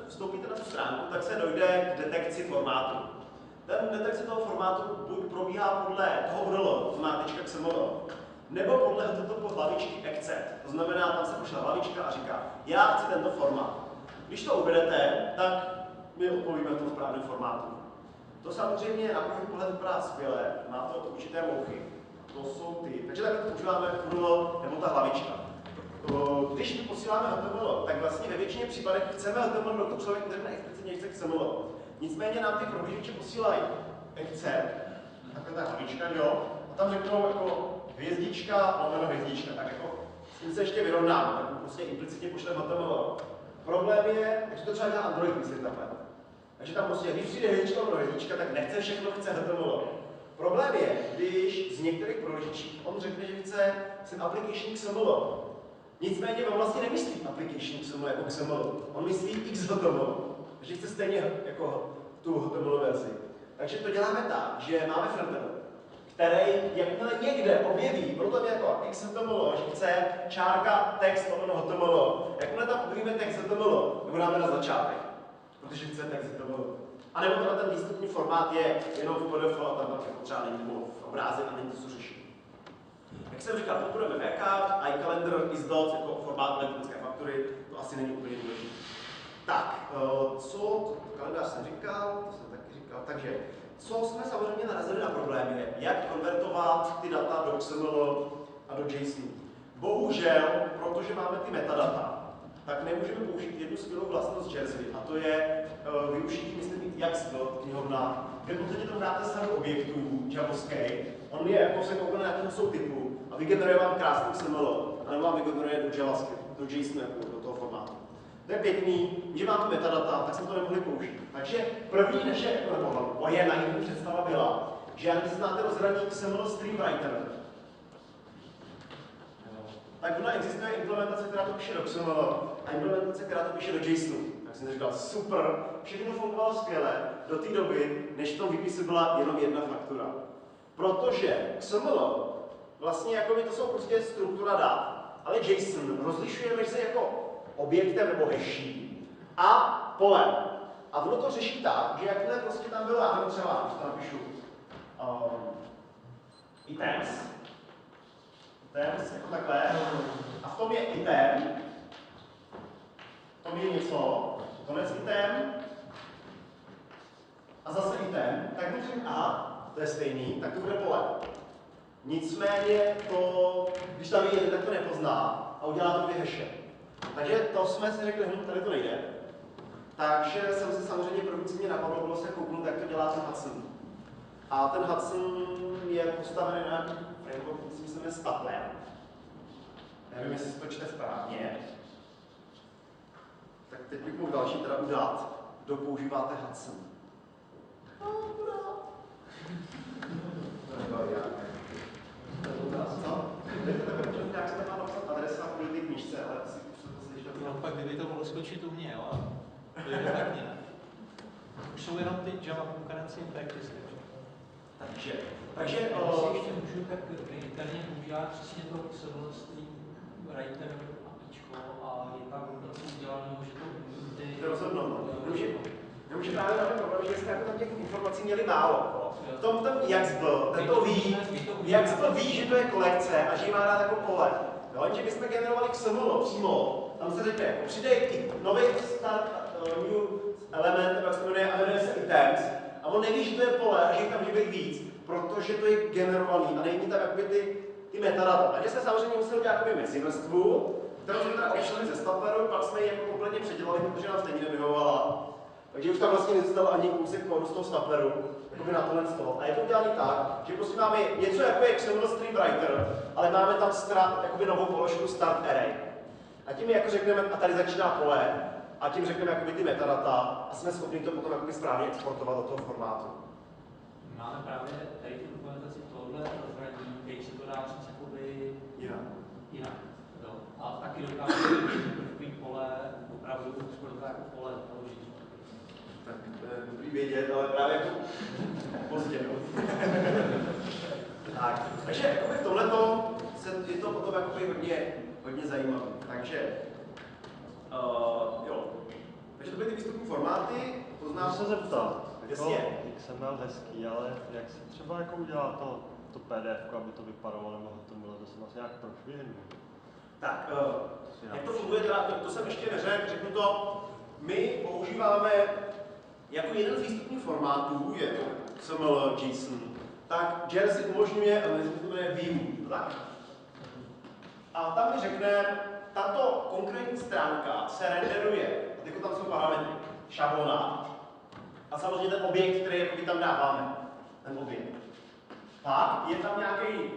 vstoupíte na tu stránku, tak se dojde k detekci formátu. Ten detekce toho formátu buď probíhá podle toho URL, to znamená .xml, nebo podle toto hlavičky except. To znamená, tam se pošle hlavička a říká, já chci tento formát. Když to uvedete, tak my odpovíme v tom správném formátu. To samozřejmě na první pohled vypadá skvěle, má to určité mouchy. To jsou ty. Takže takhle používáme URL nebo ta hlavička. Když my posíláme HTML, tak vlastně ve většině případech chceme HTML, dokud člověk neřekne explicitně, chce XML. Nicméně nám ty prohlížeče posílají except, takhle ta hlavička, jo, a tam řeknou jako hvězdička, lomeno hvězdička, tak jako s tím se ještě vyrovnám, tak prostě implicitně pošlem HTML. Problém je, takže to třeba dělá Android, myslím takhle. Takže tam prostě, když přijde hvězdička, lomeno hvězdička, tak nechce všechno, chce HTML. Problém je, když z některých prohlížečích on řekne, že chce application XML. Nicméně on vlastně nemyslí application XML jako XML, on myslí XHTML, takže chce stejně jako tu HTML verzi. Takže to děláme tak, že máme frontend, který jakmile někde objeví problém jako XHTML, že chce čárka text lomeno HTML, jakmile tam objevíme text HTML, nebo dáme na začátek, protože chce text HTML. A nebo teda ten výstupní formát je jenom v PDF a tam pak jako třeba není v obrázek a není to, co řeší. Jak jsem říkal, to budeme VCard, iCalendar, ISDOC jako formát elektronické faktury, to asi není úplně důležité. Tak, co, kalendář jsem říkal, to jsem taky říkal, takže co jsme samozřejmě narazili na problém je, jak konvertovat ty data do XML a do JSON. Bohužel, protože máme ty metadata, tak nemůžeme použít jednu skvělou vlastnost Jersey, a to je využití, myslím, Yaxdot knihovna, kde v podstatě tam dáte sadu objektů, JavaScript, on je jako se koukne na nějakého soutypu a vygeneruje vám krásný XML, anebo vám vygeneruje do JavaScript, do JSON, do toho formátu. To je pěkný, že máme metadata, tak jsme to nemohli použít. Takže první naše, nebo moje naivní představa byla, že já neznáte rozhraní XML Streamwriter. Tak ona existuje implementace, která to píše do XML a implementace, která to píše do JSONu. Tak jsem říkal, super, všechno fungovalo skvěle do té doby, než v tom výpisu byla jenom jedna faktura. Protože XML, vlastně jako to jsou prostě struktura dat, ale JSON rozlišuje mezi jako objektem nebo haší a polem. A ono to řeší tak, že jakmile prostě tam bylo, já třeba, když to napíšu, items, jako takhle, a v tom je item, v tom je něco, konec item, a zase item, tak můžu říct, aha, to je stejný, tak to bude pole. Nicméně to, když tam je jeden, tak to nepozná a udělá to dvě haše. Takže to jsme si řekli, tady to nejde. Takže jsem si samozřejmě první, co mě napadlo, bylo se kouknout, jak to dělá ten Hudson. A ten Hudson je postavený na nějaký framework, myslím, že se jmenuje Stapler. Nevím, jestli se to čte správně. Tak teď bych mohl další teda udat, kdo používáte Hudson. Jak se tam má napsat adresa kvůli té knížce, ale asi už se to slyšel. No pak kdyby to mohlo skočit u mě, jo, a to je špatně. Už jsou jenom ty Java Concurrency in Practice. Takže Jestli ještě můžu, tak interně používá přesně to XML Streamwriter APIčko a je tam něco udělaného, že to rozhodnou. Nemůže právě na ten problém, že jsme tam těch informací měli málo. V tom Yaxdl, ten to ví, Yaxdl ví, že to je kolekce a že ji má dát jako pole. Jo, jenže my jsme generovali XML přímo, tam se řekne, přidej nový start, new element, nebo jak se jmenuje, a jmenuje se items, a on neví, že to je pole a že jich tam může být víc, protože to je generovaný a není tam jakoby ty metadata. Takže jsme samozřejmě museli dělat jakoby mezivrstvu, kterou jsme teda obšli ze stapleru, pak jsme ji jako kompletně předělali, protože nám stejně nevyhovovala. Takže už tam vlastně nezůstal ani kousek kódu z toho stapleru, jakoby na tohle stolo. A je to udělané tak, že prostě máme něco jako je XML Stream Writer, ale máme tam jakoby novou položku Start Array. A tím jako řekneme, a tady začíná pole, a tím řekneme jakoby ty metadata a jsme schopni to potom jakoby správně exportovat do toho formátu. Máme právě tady tu implementaci tohohle rozhraní, když se to dá říct jakoby jinak. Jo. A taky dokážeme takový pole opravdu skoro jako pole založit. Tak dobrý vědět, ale právě jako pozdě. No. Tak, takže jakoby v tomhletom je to potom jakoby hodně zajímavé. Takže jo. Takže to byly ty výstupní formáty, Můžu se zeptat, Jasně. jako XML hezký, ale jak se třeba jako udělá to PDF, aby to vypadalo, nebo to bylo zase vlastně nějak prošvihnut? Tak, jak to funguje, teda, to jsem ještě řeknu to, my používáme jako jeden z výstupních formátů, je to XML, JSON, tak Jersey umožňuje, ale to jmenuje view, tak? A tam mi řekne, tato konkrétní stránka se renderuje, a jako tam jsou parametry, šablona, a samozřejmě ten objekt, který jakoby tam dáváme, ten objekt. Pak je tam nějaký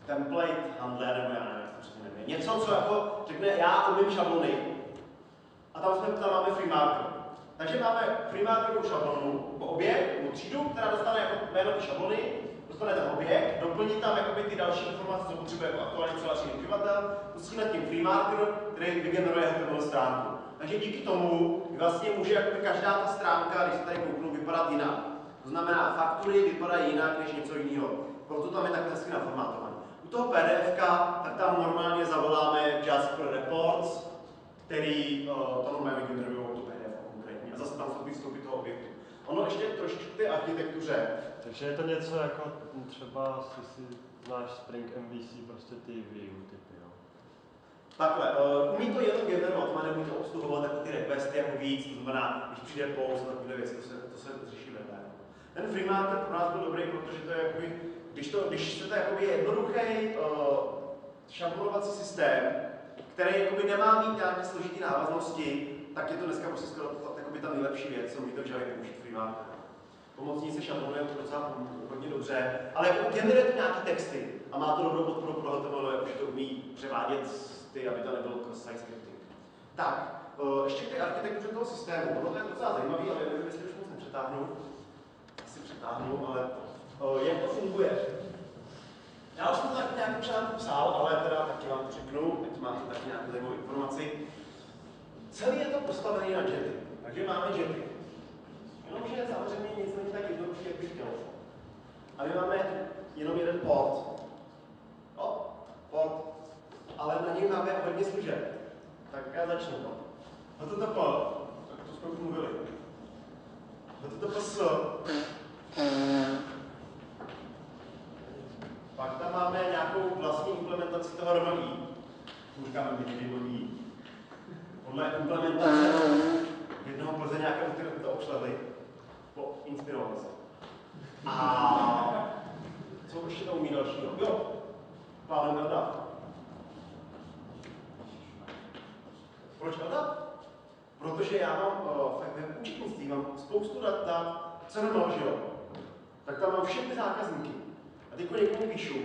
template handler, nebo já nevím, jak to přesně nevím. Něco, co jako řekne, já umím šablony. A tam máme free marker. Takže máme free markerovou šablonu, objekt, nebo třídu, která dostane jako jméno ty šablony, dostane ten objekt, doplní tam jakoby ty další informace, co potřebuje jako aktuálně přihlášený uživatel, pustíme tím free marker, který vygeneruje HTML stránku. Takže díky tomu vlastně může jakoby každá ta stránka, když se tady kouknu, vypadat jinak. To znamená, faktury vypadají jinak než něco jiného. Proto tam je takhle hezky naformátovaný. U toho PDFka, tak tam normálně zavoláme Jasper Reports, který to normálně vygenerují tu PDF konkrétně. A zase tam jsou ty vstupy toho objektu. Ono ještě trošičku k té architektuře. Takže je to něco jako třeba si znáš Spring MVC, prostě ty view typy, jo? Takhle, umí to jenom generovat, má nemůže obsluhovat jako ty requesty jako víc, to znamená, když přijde post a takové věci, to se řeší vedle. Ten free marker pro nás byl dobrý, protože to je jakoby, když chcete jakoby jednoduchý šablonovací systém, který jakoby nemá mít nějaké složitý návaznosti, tak je to dneska prostě skoro jakoby ta nejlepší věc, co umíte v Javě použít free marker. Pomocníci šablonuje docela hodně dobře, ale jako generuje to nějaký texty a má to dobrou podporu pro HTML, jakože to umí převádět ty, aby to nebylo cross-site scripting. Tak, ještě k té architektuře toho systému. Ono to je docela zajímavé, ale nevím, jestli už moc nepřetáhnu. Asi přetáhnu, ale jak to funguje? Já už jsem to taky nějakým článku psal, ale teda taky vám to řeknu, ať máte taky nějakou zajímavou informaci. Celý je to postavený na jety, takže máme jety. Jenomže samozřejmě nic není tak jednoduché, jak bych chtěl. A my máme jenom jeden port. No, port. Ale na něj máme hodně služeb. Tak já začnu to. HTTP, tak to jsme už mluvili. HTTPS. Pak tam máme nějakou vlastní implementaci toho RMI. Říkáme minimální. Podle implementace jednoho Plzeňáka, který to obšleli. Inspirovali se. A co ještě to umí dalšího? Jo, plánem LDAP. Proč LDAP? Protože já mám v účetnictví mám spoustu dat, co že jo? Tak tam mám všechny zákazníky. A teď někomu píšu,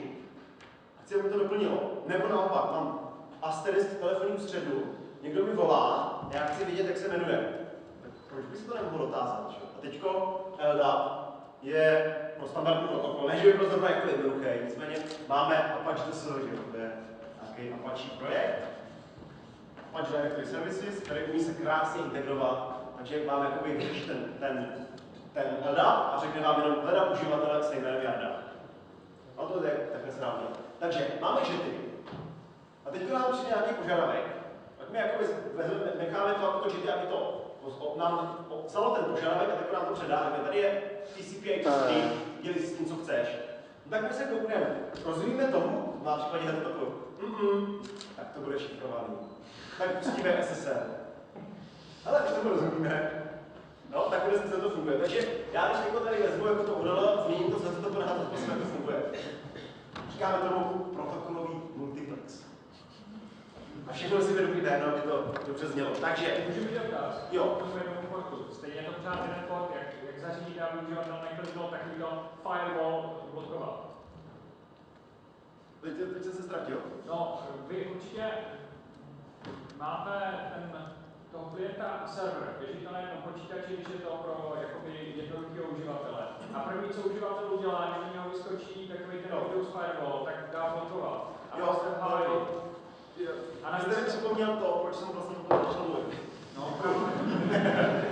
a chci, aby to doplnilo. Nebo naopak, mám asterisk v telefonním středu, někdo mi volá, a já chci vidět, jak se jmenuje. Tak proč by se to nemohlo dotázat, že? A teďko LDAP je pro standardní protokol, ne, že by byl zrovna jako jednoduchý, nicméně máme Apache DSL, že to je nějaký Apache projekt, Apache Directory Services, který umí se krásně integrovat, takže máme jakoby vyřešit ten LDAP a řekne vám jenom hledat uživatele se jménem Jarda. A to je takhle správně. Takže máme jety. A teď nám přijde nějaký požadavek, tak my jakoby necháme to jako jety, aby to nám psalo ten požadavek a tak nám to předá. Tady je TCP IP, dělí si s tím, co chceš. No tak my se koukneme, rozumíme tomu, na případě HTTP, tak to bude šifrovaný. Tak pustíme SSL. Ale když tomu rozumíme, No, takhle se to funguje. Takže já když jako tady vezmu jako to URL, změním to, co to bude na to, to funguje. Říkáme tomu protokolový multiplex. A všechno si vědomí jméno, aby to dobře znělo. Takže... Můžu mít dotaz? Jo. K tomu jednomu portu. Stejně je to pořád jeden port, jak zařídit a uživatel nekliknul takovýto firewall blokovat. Teď jsem se ztratil. No, vy určitě máte toho klienta a server, běží to na jednom počítači, když je to pro jakoby jednoduchého uživatele. A první, co uživatel udělá, když něho vyskočí takový ten Windows firewall, tak dá blokovat. A Jo, jste v háji. A jste mi připomněl to, proč jsem vlastně o tom začal mluvit. No,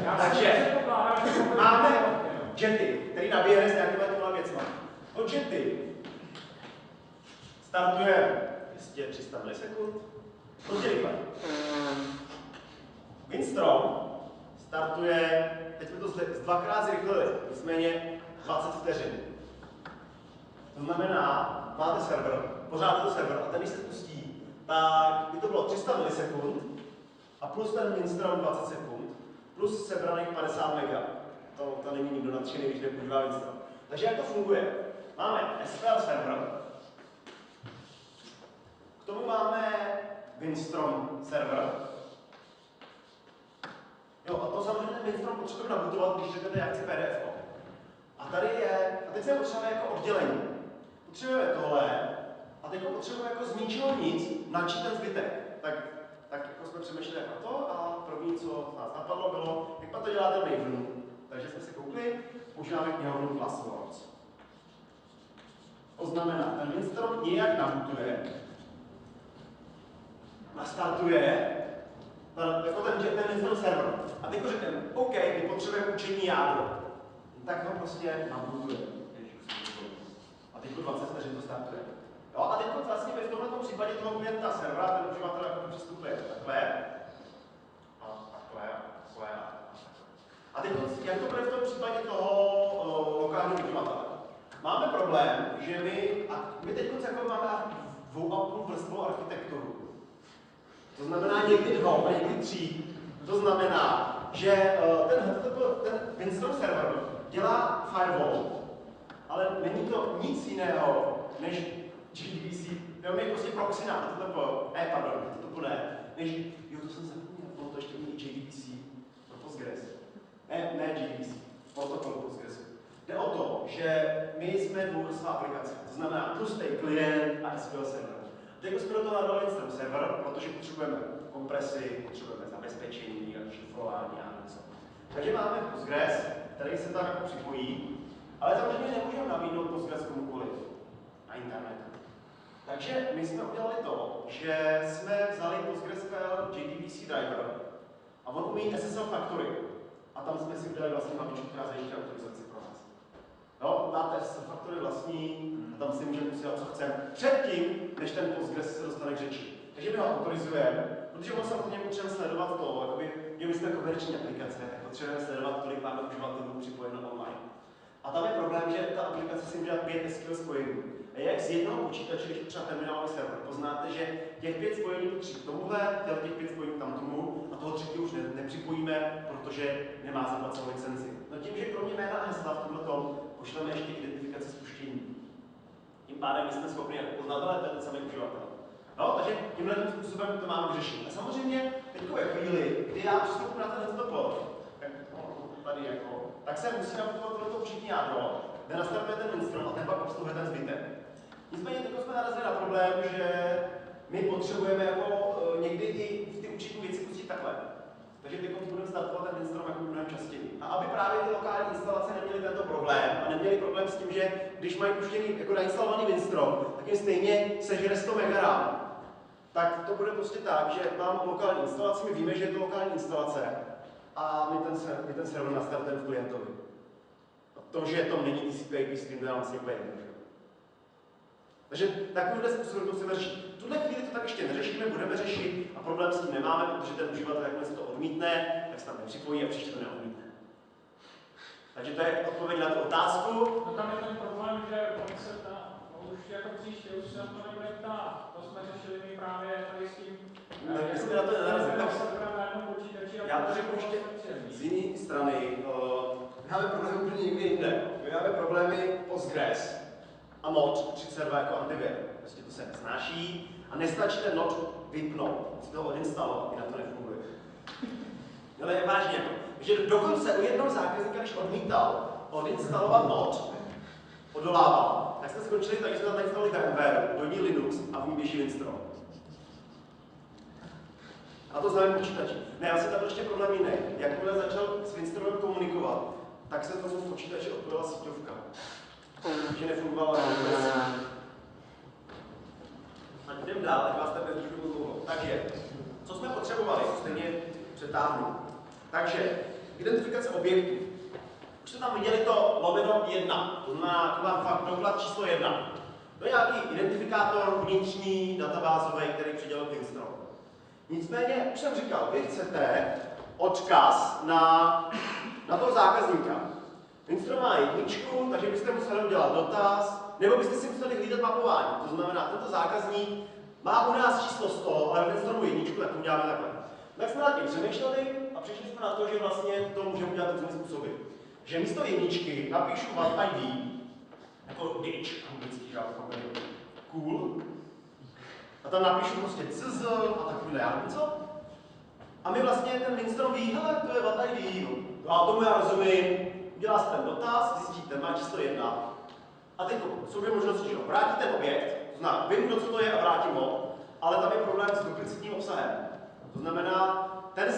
já Takže máme jety, který nabíjeme s nějakýma těma věcma. Od jety startuje 200-300 milisekund, prostě rychle. Windstrom startuje, teď jsme to dvakrát zrychlili, nicméně 20 vteřin. To znamená, máte server, pořád je to server, a ten, když se pustí, tak by to bylo 300 milisekund a plus ten Windstrom 20 sekund, plus sebraných 50 mega. To není nikdo nadšený, když nepoužívá Windstrom. Takže jak to funguje? Máme SQL server, k tomu máme Windstrom server. Jo, a to samozřejmě ten Windstrom potřebujeme nabootovat, když řeknete, jak chci PDF. A tady je, a teď se potřebujeme jako oddělení. Potřebujeme tohle, a teď potřebujeme jako z ničeho nic načít ten zbytek. Tak jako jsme přemýšleli jako to, a první, co nás napadlo, bylo, jak to dělá ten Maven. Takže jsme si koukli, používáme knihovnu Glasswords. To znamená, ten Windstrom nějak nabootuje, nastartuje, jako ten Windstrom server. A teď řekneme, OK, my potřebujeme učení jádro. Tak ho prostě nabootujeme. A teď 20 vteřin to startuje. Jo, a teď vlastně v tomto případě toho klienta servera, ten uživatel jako přistupuje takhle. A takhle, takhle a takhle. A teď jak to bude v tom případě toho lokálního uživatele? Máme problém, že my teď jako máme 2,5 vrstvovou architekturu. To znamená někdy 2 a někdy 3. To znamená, že ten Windstrom server dělá firewall, ale není to nic jiného než JDBC. Jo, my prostě proxy nám, to ne, než, jo, to jsem zapomněl, ono to ještě není JDBC pro Postgres. Ne JDBC, protokol Postgresu. Jde o to, že my jsme dvouvrstvá aplikace, to znamená tlustý klient a SQL server. Teď jsme do toho nadali Windstrom server, protože potřebujeme kompresi, potřebujeme zabezpečení, šifrování a něco. Takže máme Postgres, který se tam jako připojí, ale samozřejmě nemůžeme nabídnout Postgres komukoliv na internetu. Takže my jsme udělali to, že jsme vzali PostgreSQL JDBC driver a on umí SSL Factory. A tam jsme si udělali vlastní hlavičku, která zajišťuje autorizaci pro nás. Jo, máte SSL Factory vlastní a tam si můžeme posílat, co chceme, předtím, než ten Postgres se dostane k řeči. Takže my ho autorizujeme, protože on samozřejmě potřebujeme sledovat to, jakoby, my jsme komerční aplikace, potřebujeme sledovat, kolik máme uživatelů připojeno online. A tam je problém, že ta aplikace si udělá 5 SQL spojení. A jak z jednoho počítače, když třeba terminálový server, poznáte, že těch 5 spojení patří k tomuhle, těch 5 spojení tam tomu, a toho třetí už nepřipojíme, protože nemá zaplacenou licenci. No tím, že kromě jména a hesla v tomhle pošleme ještě identifikaci spuštění. Tím pádem my jsme schopni jako poznat, ten samý uživatel. No, takže tímhle způsobem to máme řešit. A samozřejmě teď ve chvíli, kdy já přistupu na ten port, tady jako, tak se musí nabudovat tohleto všichni jádro, kde nastartuje ten Windstrom a ten pak obsluhuje ten zbytek. Nicméně teď jsme narazili na problém, že my potřebujeme jako někdy i v ty účetní věci pustit takhle. Takže teď budeme startovat ten Windstrom jako mnohem častěji. A aby právě ty lokální instalace neměly tento problém a neměly problém s tím, že když mají puštěný jako nainstalovaný Windstrom, tak jim stejně sežere 100 MB. Tak to bude prostě tak, že mám lokální instalaci, my víme, že je to lokální instalace a my ten server nastartujeme v klientovi. A to, že to není TCP/IP stream, to je vlastně úplně jednoduché. Takže takovýmhle způsobem to chceme řešit. V tuhle chvíli to tak ještě neřešíme, budeme řešit a problém s tím nemáme, protože ten uživatel, jakmile se to odmítne, tak se tam nepřipojí a příště to neodmítne. Takže to je odpověď na tu otázku. No tam je ten problém, že oni se už jako příště už se na to nebude ptát. To jsme řešili my právě tady s tím. Tak jsme na to nenarazili. Se na jednom počítači já to řeknu ještě z jiné strany. My máme problémy úplně někde jinde. My máme problémy Postgres a Node 32 jako antivir. Prostě to se nesnáší a nestačí ten Node vypnout, si to odinstalovat, jinak to nefunguje. Ale je vážně, že dokonce u jednoho zákazníka, když odmítal odinstalovat Node, odolával, tak jsme skončili tak, že jsme tam nainstalovali VMware, do ní Linux a v ní běží Winstrom. A to znamená počítači. Ne, já jsem tam ještě problém jiný. Jakmile začal s Winstromem komunikovat, tak se tomu počítači odpojila síťovka. Že nefungovala vůbec. A jdem dál, ať vás tady trošku dlouho. Takže, co jsme potřebovali, stejně přetáhnu. Takže, identifikace objektů. Už jste tam viděli to lomeno 1, to znamená taková fakt doklad číslo 1. To je nějaký identifikátor vnitřní, databázový, který přidělil Winstrom. Nicméně, už jsem říkal, vy chcete odkaz na toho zákazníka. Winstrom má jedničku, takže byste museli udělat dotaz, nebo byste si museli hlídat mapování. To znamená, tento zákazník má u nás číslo 100, ale Winstromu jedničku, tak to uděláme takhle. Tak jsme nad tím přemýšleli a přišli jsme na to, že vlastně to můžeme udělat různými způsoby. Že místo jedničky napíšu VAT ID, jako ditch, anglicky žádný cool, a tam napíšu prostě CZ a takovýhle, já nevím co. A my vlastně ten Winstrom ví, hele, to je VAT ID, no a tomu já rozumím, udělá se ten dotaz, zjistíte, má číslo 1. A teď jsou dvě možnosti, že vrátí ten objekt, to znamená, vím, kdo co to je a vrátím ho, ale tam je problém s duplicitním obsahem. To znamená, ty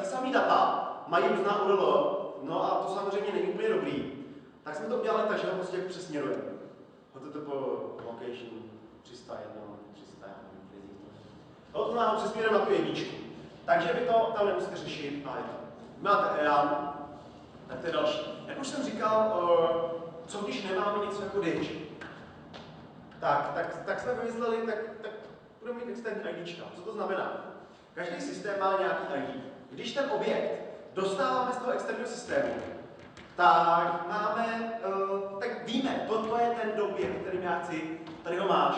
samý data mají různá URL, no a to samozřejmě není úplně dobrý. Tak jsme to udělali tak, že ho prostě přesměrujeme. HTTP location 301, 300, no, to znamená, ho přesměrujeme na tu jedničku. Takže vy to tam nemusíte řešit a máte EAN, tak to je další. Jak už jsem říkal, co když nemáme něco jako ditch? Tak jsme vymysleli, tak budeme mít externí IDčka. Co to znamená? Každý systém má nějaký ID. Když ten objekt dostáváme z toho externího systému, tak tak víme, to je ten objekt, který já chci, tady ho máš.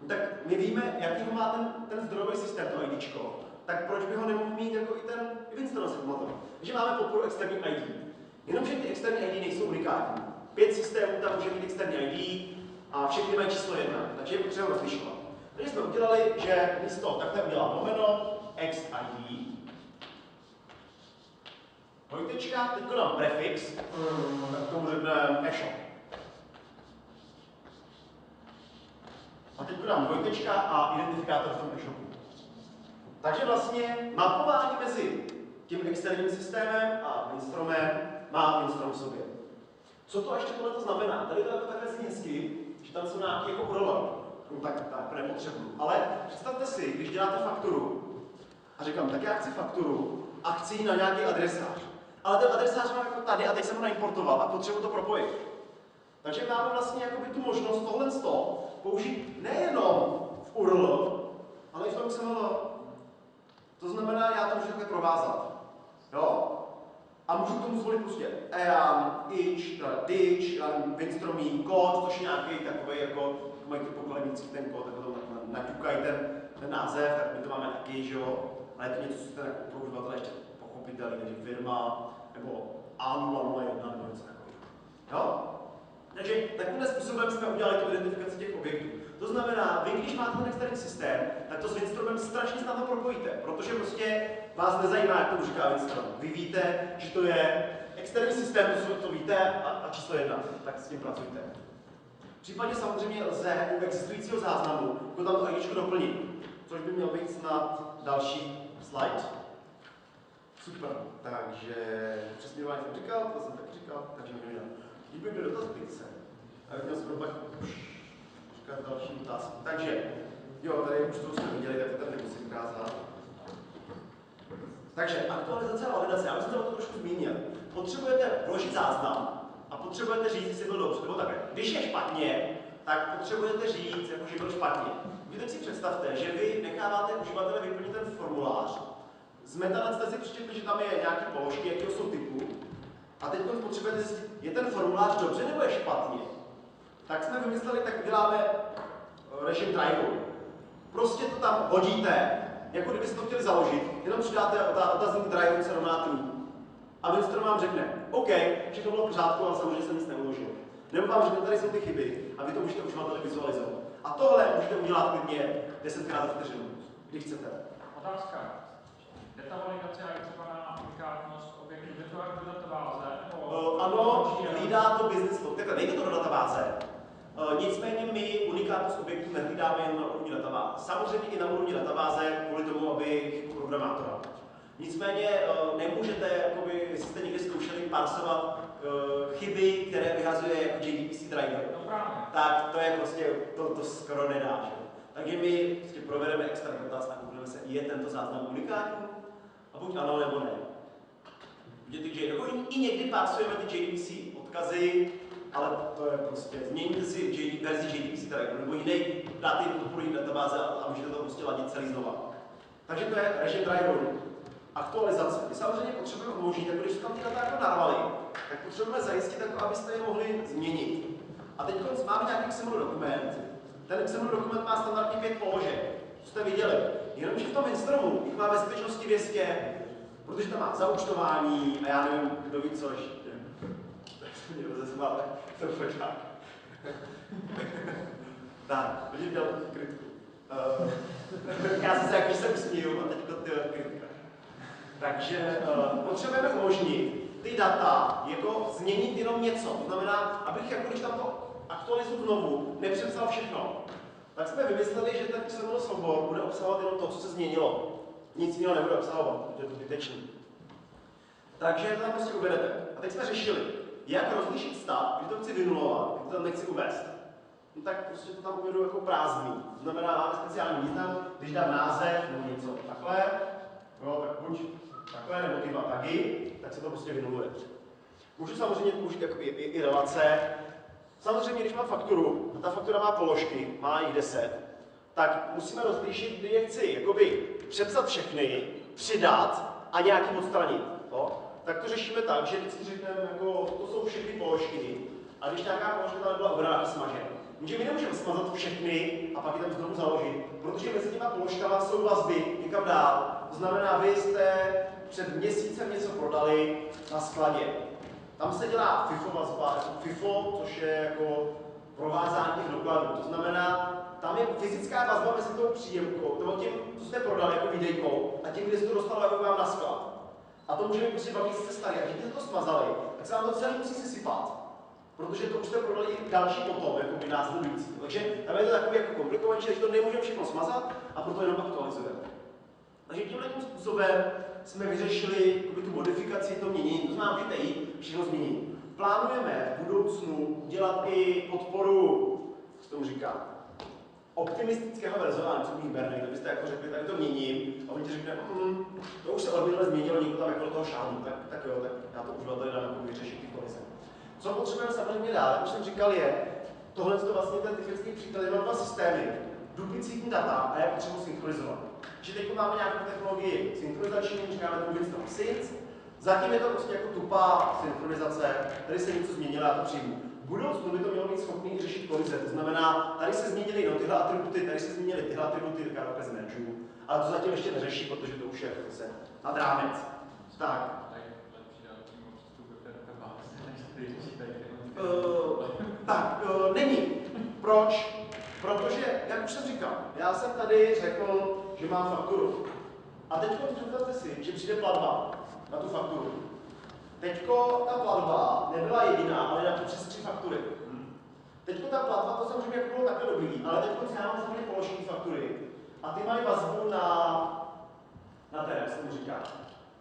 Tak my víme, jaký ho má ten zdrojový systém, to IDčko. Tak proč by ho nemohl mít jako i ten Winstrom motor? Takže máme podporu externí ID. Jenomže ty externí ID nejsou unikátní. 5 systémů tam může mít externí ID a všechny mají číslo 1, takže je potřeba rozlišovat. Takže jsme udělali, že místo takhle udělám lomeno, XID, dvojtečka, teď dám prefix, tak tomu řekneme e-shop. A teď dám dvojtečka a identifikátor v tom e-shopu. Takže vlastně mapování mezi tím externím systémem a Winstromem má Winstrom v sobě. Co to ještě tohle znamená? Tady to takhle zní hezky, že tam jsou nějaké jako URL. No tak nepotřebuju. Ale představte si, když děláte fakturu a říkám, tak já chci fakturu a chci ji na nějaký adresář. Ale ten adresář mám jako tady a teď jsem ho naimportoval a potřebuji to propojit. Takže máme vlastně jakoby tu možnost tohle použít nejenom v URL, ale i v tom XML. To znamená, já to můžu takhle provázat. Jo? A můžu k tomu zvolit prostě EAN, itch, ditch, Winstromí kód, což je nějaký takový jako mají ty pokladnický ten kód, tak to naťukají ten název, tak my to máme taky, že jo? Ale je to něco, co ten pro uživatele ještě pochopitelný, takže firma, nebo A001 nebo něco takového. Jo? Takže takovým způsobem jsme udělali tu identifikaci těch objektů. To znamená, vy když máte ten externí systém, tak to s Winstromem strašně snadno propojíte, protože prostě vás nezajímá, jak to říká Winstrom. Vy víte, že to je externí systém, to víte, a číslo 1, tak s tím pracujte. Případně samozřejmě lze u existujícího záznamu jako tam to IDčko doplnit, což by měl být snad další slide. Super, takže přesměrování jsem říkal, to jsem taky říkal, takže můžeme dělat. Když by byl dotaz, pojďte se. A jak měl skoro pak říkat další otázky. Takže, jo, tady už to jsme viděli, tak to tady nemusím ukázat. Takže aktualizace a validace, já bych se to trošku zmínil. Potřebujete vložit záznam a potřebujete říct, jestli byl dobře, nebo takhle. Když je špatně, tak potřebujete říct, jako, že byl špatně. Vy teď si představte, že vy necháváte uživatele vyplnit ten formulář, z metadaten jste si přečetli, že tam je nějaké položky, jakého jsou typu, a teď potřebujete zjistit, je ten formulář dobře nebo je špatně. Tak jsme vymysleli, tak uděláme režim try. Prostě to tam hodíte jako kdybyste to chtěli založit, jenom přidáte otazník driver se rovná true. A Winstrom vám řekne, OK, všechno bylo v pořádku, ale samozřejmě jsem nic neuložil. Nebo vám řekne, tady jsou ty chyby a vy to můžete uživateli vizualizovat. A tohle můžete udělat klidně 10krát za vteřinu, když chcete. Otázka. Data validace je třeba na unikátnost objektu, je to jak do databáze? Ano, hlídá to business log. Takhle, nejde to do databáze. Nicméně my unikátnost objektu nehlídáme jen na úrovni databáze. Samozřejmě i na úrovni databáze kvůli tomu, aby chybu programátora. Nicméně nemůžete, jakoby, jestli jste někdy zkoušeli parsovat chyby, které vyhazuje jako JDBC driver, tak to je prostě, to skoro nedá. Že? Takže my prostě provedeme extra dotaz a koukneme se, je tento záznam unikátní? A buď ano, nebo ne. I někdy parsujeme ty JDBC odkazy, ale to je prostě, změníte si verzi JDBC driver, nebo jiný, dáte jim podporují databáze a můžete to prostě ladit celý znova. Takže to je režim driverů. Aktualizace. My samozřejmě potřebujeme umožnit, jako když jsme tam ty data jako narvali, tak potřebujeme zajistit, jako abyste je mohli změnit. A teď máme nějaký XML dokument. Ten XML dokument má standardně 5 položek, co jste viděli. Jenomže v tom Winstromu jich má ve skutečnosti 200, protože tam má zaúčtování a já nevím, kdo ví co ještě. Tak se mě rozesmále, to počák. Tak, protože dělal kritiku. Já jsem se jak se usmíju a teďko ty kritika. Takže potřebujeme umožnit ty data jako změnit jenom něco. To znamená, abych jako když tam to aktualizuju znovu, nepřepsal všechno. Tak jsme vymysleli, že ten XML soubor bude obsahovat jenom to, co se změnilo. Nic jiného nebude obsahovat, protože je to zbytečný. Takže to tam prostě uvedete. A teď jsme řešili, jak rozlišit stav, když to chci vynulovat, když to tam nechci uvést. No tak prostě to tam uvedu jako prázdný. To znamená, máme speciální význam, když dám název nebo něco takhle, no, tak buď takhle nebo ty dva tagy, tak se to prostě vynuluje. Můžu samozřejmě použít i relace. Samozřejmě, když mám fakturu, a ta faktura má položky, má jich 10, tak musíme rozlišit, kdy je chci jakoby přepsat všechny, přidat a nějaký odstranit. No? Tak to řešíme tak, že vždycky řekneme, jako, to jsou všechny položky, a když nějaká položka tam nebyla ubraná, smažen. Jenže my nemůžeme smazat všechny a pak je tam znovu založit, protože mezi těma položkama jsou vazby někam dál. To znamená, vy jste před měsícem něco prodali na skladě. Tam se dělá FIFO vazba, FIFO, což je jako provázání těch dokladů. To znamená, tam je fyzická vazba mezi tou příjemkou, nebo tím, co jste prodali jako výdejkou, a tím, kde se to dostalo jako vám na sklad. A to může být prostě 2 měsíce starý. A když jste to smazali, tak se vám to celé musí sesypat. Protože to už jste prodali i další potom, jako by následující. Takže tam je to takový jako komplikovanější, že to nemůžeme všechno smazat a proto jenom aktualizujeme. Takže tímhle způsobem jsme vyřešili tu modifikaci, to měnění. To znamená, můžete jít, všechno změnit. Plánujeme v budoucnu dělat i podporu, co tomu říká, optimistického verzování, co mít Bernie, to byste jako řekli, tady to měním, a oni ti řekne, to už se od minule změnilo, někdo tam jako do toho šáhnu, tak jo, tak já to uživateli dám jako vyřešit ty kolize. Co potřebujeme samozřejmě dál, jak už jsem říkal, je, tohle je vlastně ten typický příklad, jenom 2 systémy, duplicitní data a jak potřebuji synchronizovat. Čiže teď máme nějakou technologii synchronizační, říkáme to Winstrom Sync, zatím je to prostě jako tupá synchronizace, tady se něco změnilo, já to přijmu. V budoucnu by to mělo být schopný řešit kolize, to znamená, tady se změnily no, tyhle atributy, tady se změnily tyhle atributy, tak já to zmenšuju. Ale to zatím ještě neřeší, protože to už je zase nad rámec. Tak. Není. Proč? Protože, jak už jsem říkal, já jsem tady řekl, že mám fakturu. A teď představte si, že přijde platba na tu fakturu. Teďko ta platba nebyla jediná, ale na přes 3 faktury. Teďko ta platba, to samozřejmě jako bylo takhle dobrý, ale teďko já mám samozřejmě položky faktury. A ty mají vazbu na ten, jak se mu říká.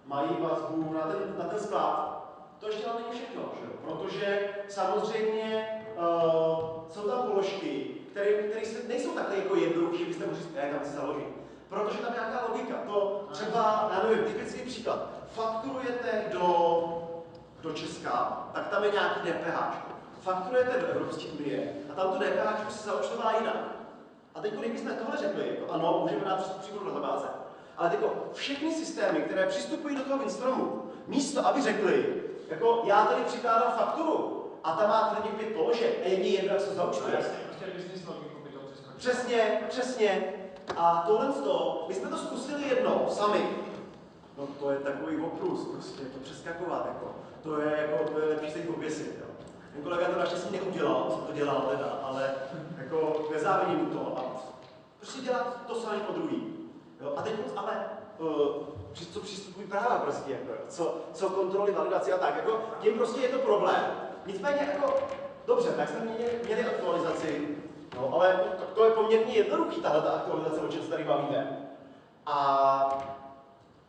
Mají vazbu na ten sklad. To ještě ale není všechno, že? Protože samozřejmě jsou tam položky, které nejsou takhle jako jednoduché, že byste mohli říct, tam si založit. Protože tam je nějaká logika. To třeba, já nevím, typický příklad. Fakturujete do Česka, tak tam je nějaký DPH. Fakturujete do Evropské unie a tam to DPH se zaúčtová jinak. A teď, když bychom tohle řekli, jako ano, můžeme dát přístup do databáze, ale teď všechny systémy, které přistupují do toho Winstromu, místo aby řekli, jako já tady přikládám fakturu a tam má klidně 5 položek a je jedno, jak se zaúčtuje. Prostě business logiku by to přeskočilo. Přesně. A tohle my jsme to zkusili jednou, sami. No to je takový oprus, prostě to přeskakovat, jako. To je lepší se jich oběsit, jo. Ten kolega to naštěstí neudělal, co to dělal teda, ale jako nezávidím mu to a prostě dělat to samé po druhý. Jo. A teď ale co přistupují práva prostě, jako, co kontroly, validaci a tak, jako, tím prostě je to problém. Nicméně, jako, dobře, tak jsme měli aktualizaci, no, ale to je poměrně jednoduchý, tahle aktualizace, o čem se tady bavíme. A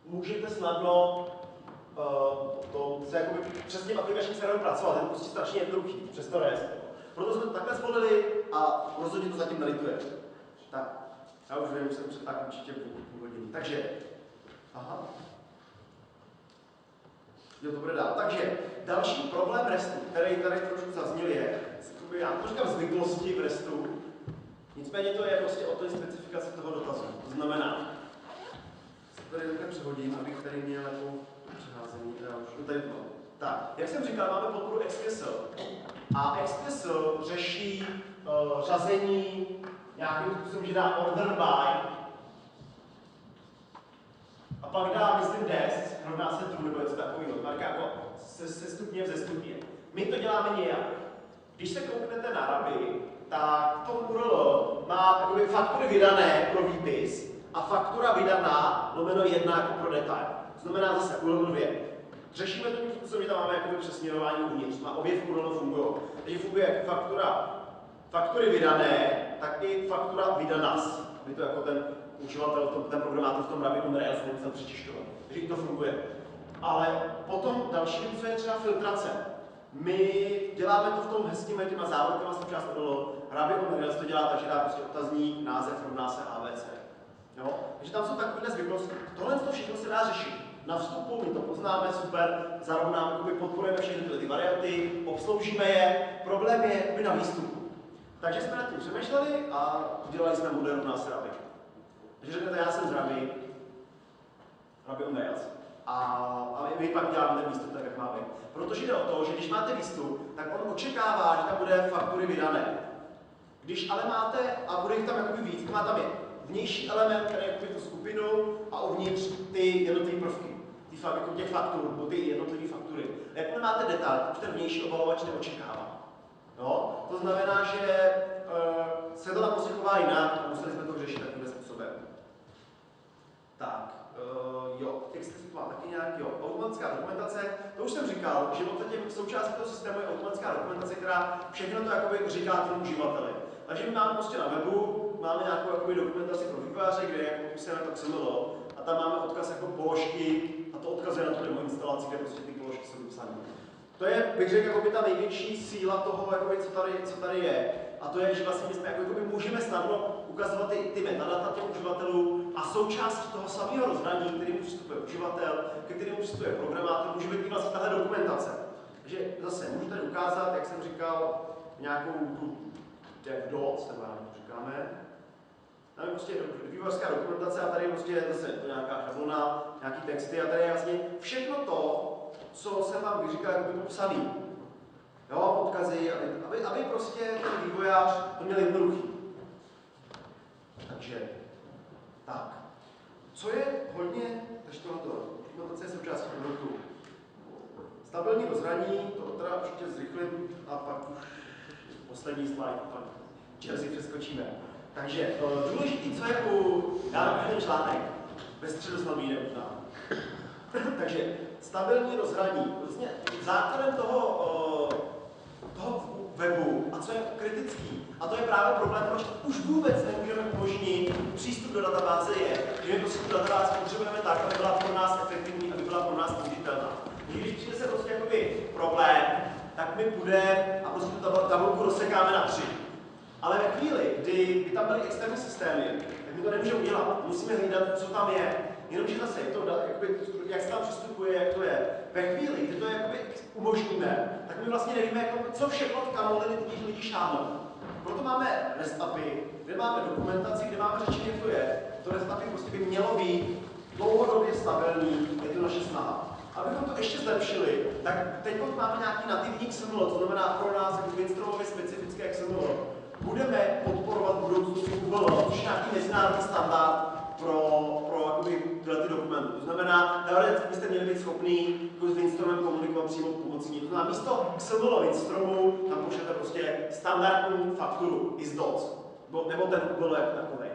můžete snadno to se jakoby přes tím aplikačním serverem pracovat, je to prostě strašně jednoduchý, přes to REST. Proto jsme to takhle zvolili a rozhodně to zatím nelituje. Tak, já už vím, že jsem před tak určitě půl hodiny. Takže, aha. Jo, to bude dál. Takže, další problém RESTu, který tady trošku zazněl, je, já to říkám zvyklosti v RESTu, nicméně to je prostě o té specifikaci toho dotazu. To znamená, tady takhle přehodím, abych tady měl jako přeházení, tady to. Tak, jak jsem říkal, máme podporu XPSL. A XPSL řeší řazení nějakým způsobem, že dá order by, a pak dá, myslím, des, rovná se true, nebo něco takového. Tak jako se stupně ze stupně. My to děláme nějak. Když se kouknete na Ruby, tak to URL má faktury vydané pro výpis a faktura vydaná lomeno 1 jako pro detail. To znamená zase URL 2. Řešíme to tím způsobem, že tam máme přesměrování uvnitř. Má obě URL fungují. Takže funguje jak faktury vydané, tak i faktura vydaná. Aby to jako ten uživatel, ten programátor v tom Ruby on Rails nemusel přečišťovat. Takže to funguje. Ale potom další věc je třeba filtrace. My děláme to v tom hezkým těma závorkama součást odolo. Ruby on Rails to dělá tak, že dá prostě otazník, název, rovná se ABC. Jo? Takže tam jsou takovéhle zvyklosti. Tohle to všechno se dá řešit. Na vstupu my to poznáme, super, zarovnáme, podporujeme všechny ty varianty, obsloužíme je. Problém je na výstupu. Takže jsme nad tím přemýšleli a udělali jsme model rovná se Ruby. Takže řeknete, já jsem z Ruby on Rails. A my pak děláme ten výstup tak, jak má být. Protože jde o to, že když máte výstup, tak on očekává, že tam bude faktury vydané. Když ale máte, a bude jich tam jakoby víc, má tam je vnější element, který je tu skupinu a uvnitř ty jednotlivé prvky. Těch faktur, nebo ty jednotlivé faktury. Jakmile máte detail, už ten vnější obalovač neočekává. Jo? To znamená, že se to tam prostě chová jinak a museli jsme to řešit takovým způsobem. Tak, jo, text má taky nějaký, automatická dokumentace. To už jsem říkal, že v podstatě součástí toho systému je automatická dokumentace, která všechno to jakoby říká tomu uživateli. Takže my máme prostě na webu, máme nějakou jakoby dokumentaci pro vývojáře, kde je popisujeme to XML a tam máme odkaz jako položky a to odkazuje na tu demo instalaci, kde prostě ty položky jsou vypsané. To je, bych řekl, jakoby ta největší síla toho, jakoby, co tady je. A to je, že vlastně my jsme jakoby můžeme snadno ukazovat ty metadata těm uživatelů a součástí toho samého rozhraní, kterému přistupuje uživatel, ke kterému přistupuje programátor, může být i vlastně tahle dokumentace. Takže zase můžu tady ukázat, jak jsem říkal, nějakou tu DevDocs, nebo jak to říkáme. Tam je prostě vývojářská dokumentace a tady je prostě zase nějaká šablona, nějaký texty a tady je vlastně všechno to, co jsem vám vyříkal, jako by popsaný. Jo, odkazy, aby prostě ten vývojář to měl jednoduchý. Takže, tak. Co je hodně, takže dokumentace je součástí produktu. Stabilní rozhraní, to teda určitě zrychlím a pak už poslední slide, pak si přeskočíme. Takže důležitý, co je já napíšu článek, ve středu snad vyjde možná. Takže stabilní rozhraní. Vlastně základem toho webu, a co je kritický, a to je právě problém, proč už vůbec nemůžeme umožnit přístup do databáze je, že my prostě tu databázi potřebujeme tak, aby byla pro nás efektivní, aby byla pro nás použitelná. Když přijde se prostě jakoby problém, tak mi půjde a prostě tu tabulku rozsekáme na 3. Ale ve chvíli, kdy by tam byly externí systémy, tak my to nemůžeme udělat. Musíme hlídat, co tam je. Jenomže zase, jak se tam přistupuje, jak to je. Ve chvíli, kdy to umožníme, tak my vlastně nevíme, co všechno kam lidi šáhnou. Proto máme REST API, kde máme dokumentaci, kde máme řečení, jak to je. To REST API prostě by mělo být dlouhodobě stabilní, je to naše snaha. Abychom to ještě zlepšili, tak teď máme nějaký nativní XML, to znamená pro nás jako Winstroomově specifické XML. budeme podporovat budoucnost UBL, což je nějaký mezinárodní standard pro jakoby, tyhle ty dokumenty. To znamená, teoreticky byste měli být schopný jako s Winstromem komunikovat přímo pomocí něj. To znamená, místo XML Winstromu tam pošlete prostě standardní fakturu is.doc, nebo ten UBL jako takový.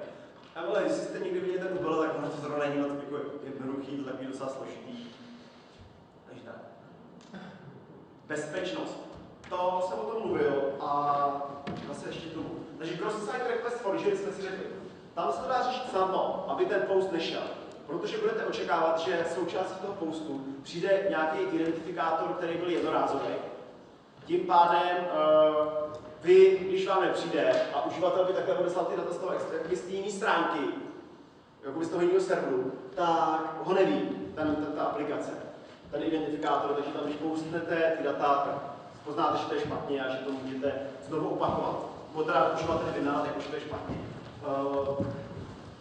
Ale jestli jste někdy viděli ten UBL, tak ono to zrovna není moc jako jednoduchý, to takový docela složitý. Takže tak. Bezpečnost. To jsem o tom mluvil a zase ještě tomu. Takže cross-site request for user jsme si řekli. Tam se to dá řešit snadno, aby ten post nešel. Protože budete očekávat, že součástí toho postu přijde nějaký identifikátor, který byl jednorázový. Tím pádem vy, když vám nepřijde a uživatel by takhle odeslal ty data z toho z jiné stránky, jako z toho jiného serveru, tak ho neví, ta aplikace, ten identifikátor, takže tam, když postnete ty data, tak poznáte, že to je špatně a že to můžete znovu opakovat. Nebo teda uživatel vynávat, jako že to je špatně.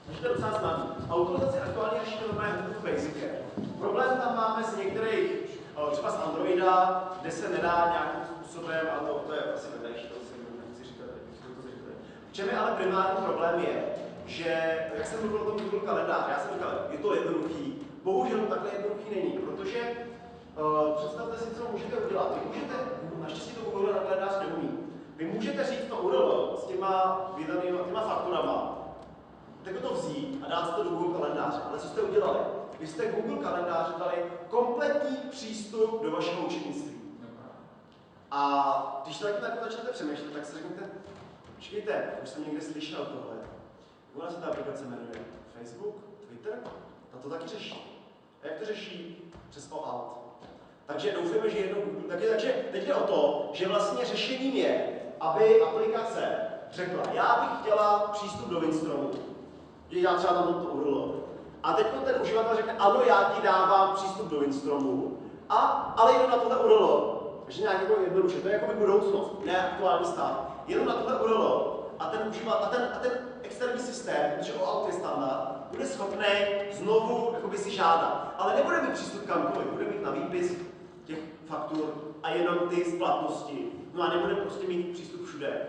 Takže to je docela snadný. Autorizaci aktuálně řešíme normálně v Basice. Problém tam máme z některých, třeba z Androida, kde se nedá nějakým způsobem, a to je asi vedlejší, to si nechci říkat, v čem je ale primární problém je, že, jak jsem mluvil o tom Google kalendář, já jsem říkal, je to jednoduchý, bohužel takhle jednoduchý není, protože představte si, co můžete udělat. Vy můžete, naštěstí to Google kalendář neumí, vy můžete říct to URL s těma fakturama, tak to vzít a dát si to do Google kalendáře. Ale co jste udělali? Vy jste Google kalendáři dali kompletní přístup do vašeho účetnictví. A když se takhle začnete přemýšlet, tak si řeknete, počkejte, už jsem někde slyšel tohle. Jak se ta aplikace jmenuje? Facebook? Twitter? Ta to taky řeší. A jak to řeší? Přes OAuth. Takže doufáme, že jednou Google... Takže teď jde o to, že vlastně řešením je, aby aplikace řekla, já bych chtěla přístup do Winstromu, že já třeba tam to URL. A teď ten uživatel řekne, ano, já ti dávám přístup do Winstromu, ale jenom na tohle URL. Takže nějak jako jednoduše, to je jako budoucnost, ne aktuální stav. Jenom na tohle URL a ten uživatel, a ten externí systém, protože OAuth je standard, bude schopný znovu jakoby si žádat. Ale nebude mít přístup kamkoliv, bude mít na výpis těch faktur a jenom ty splatnosti. No a nebude prostě mít přístup všude.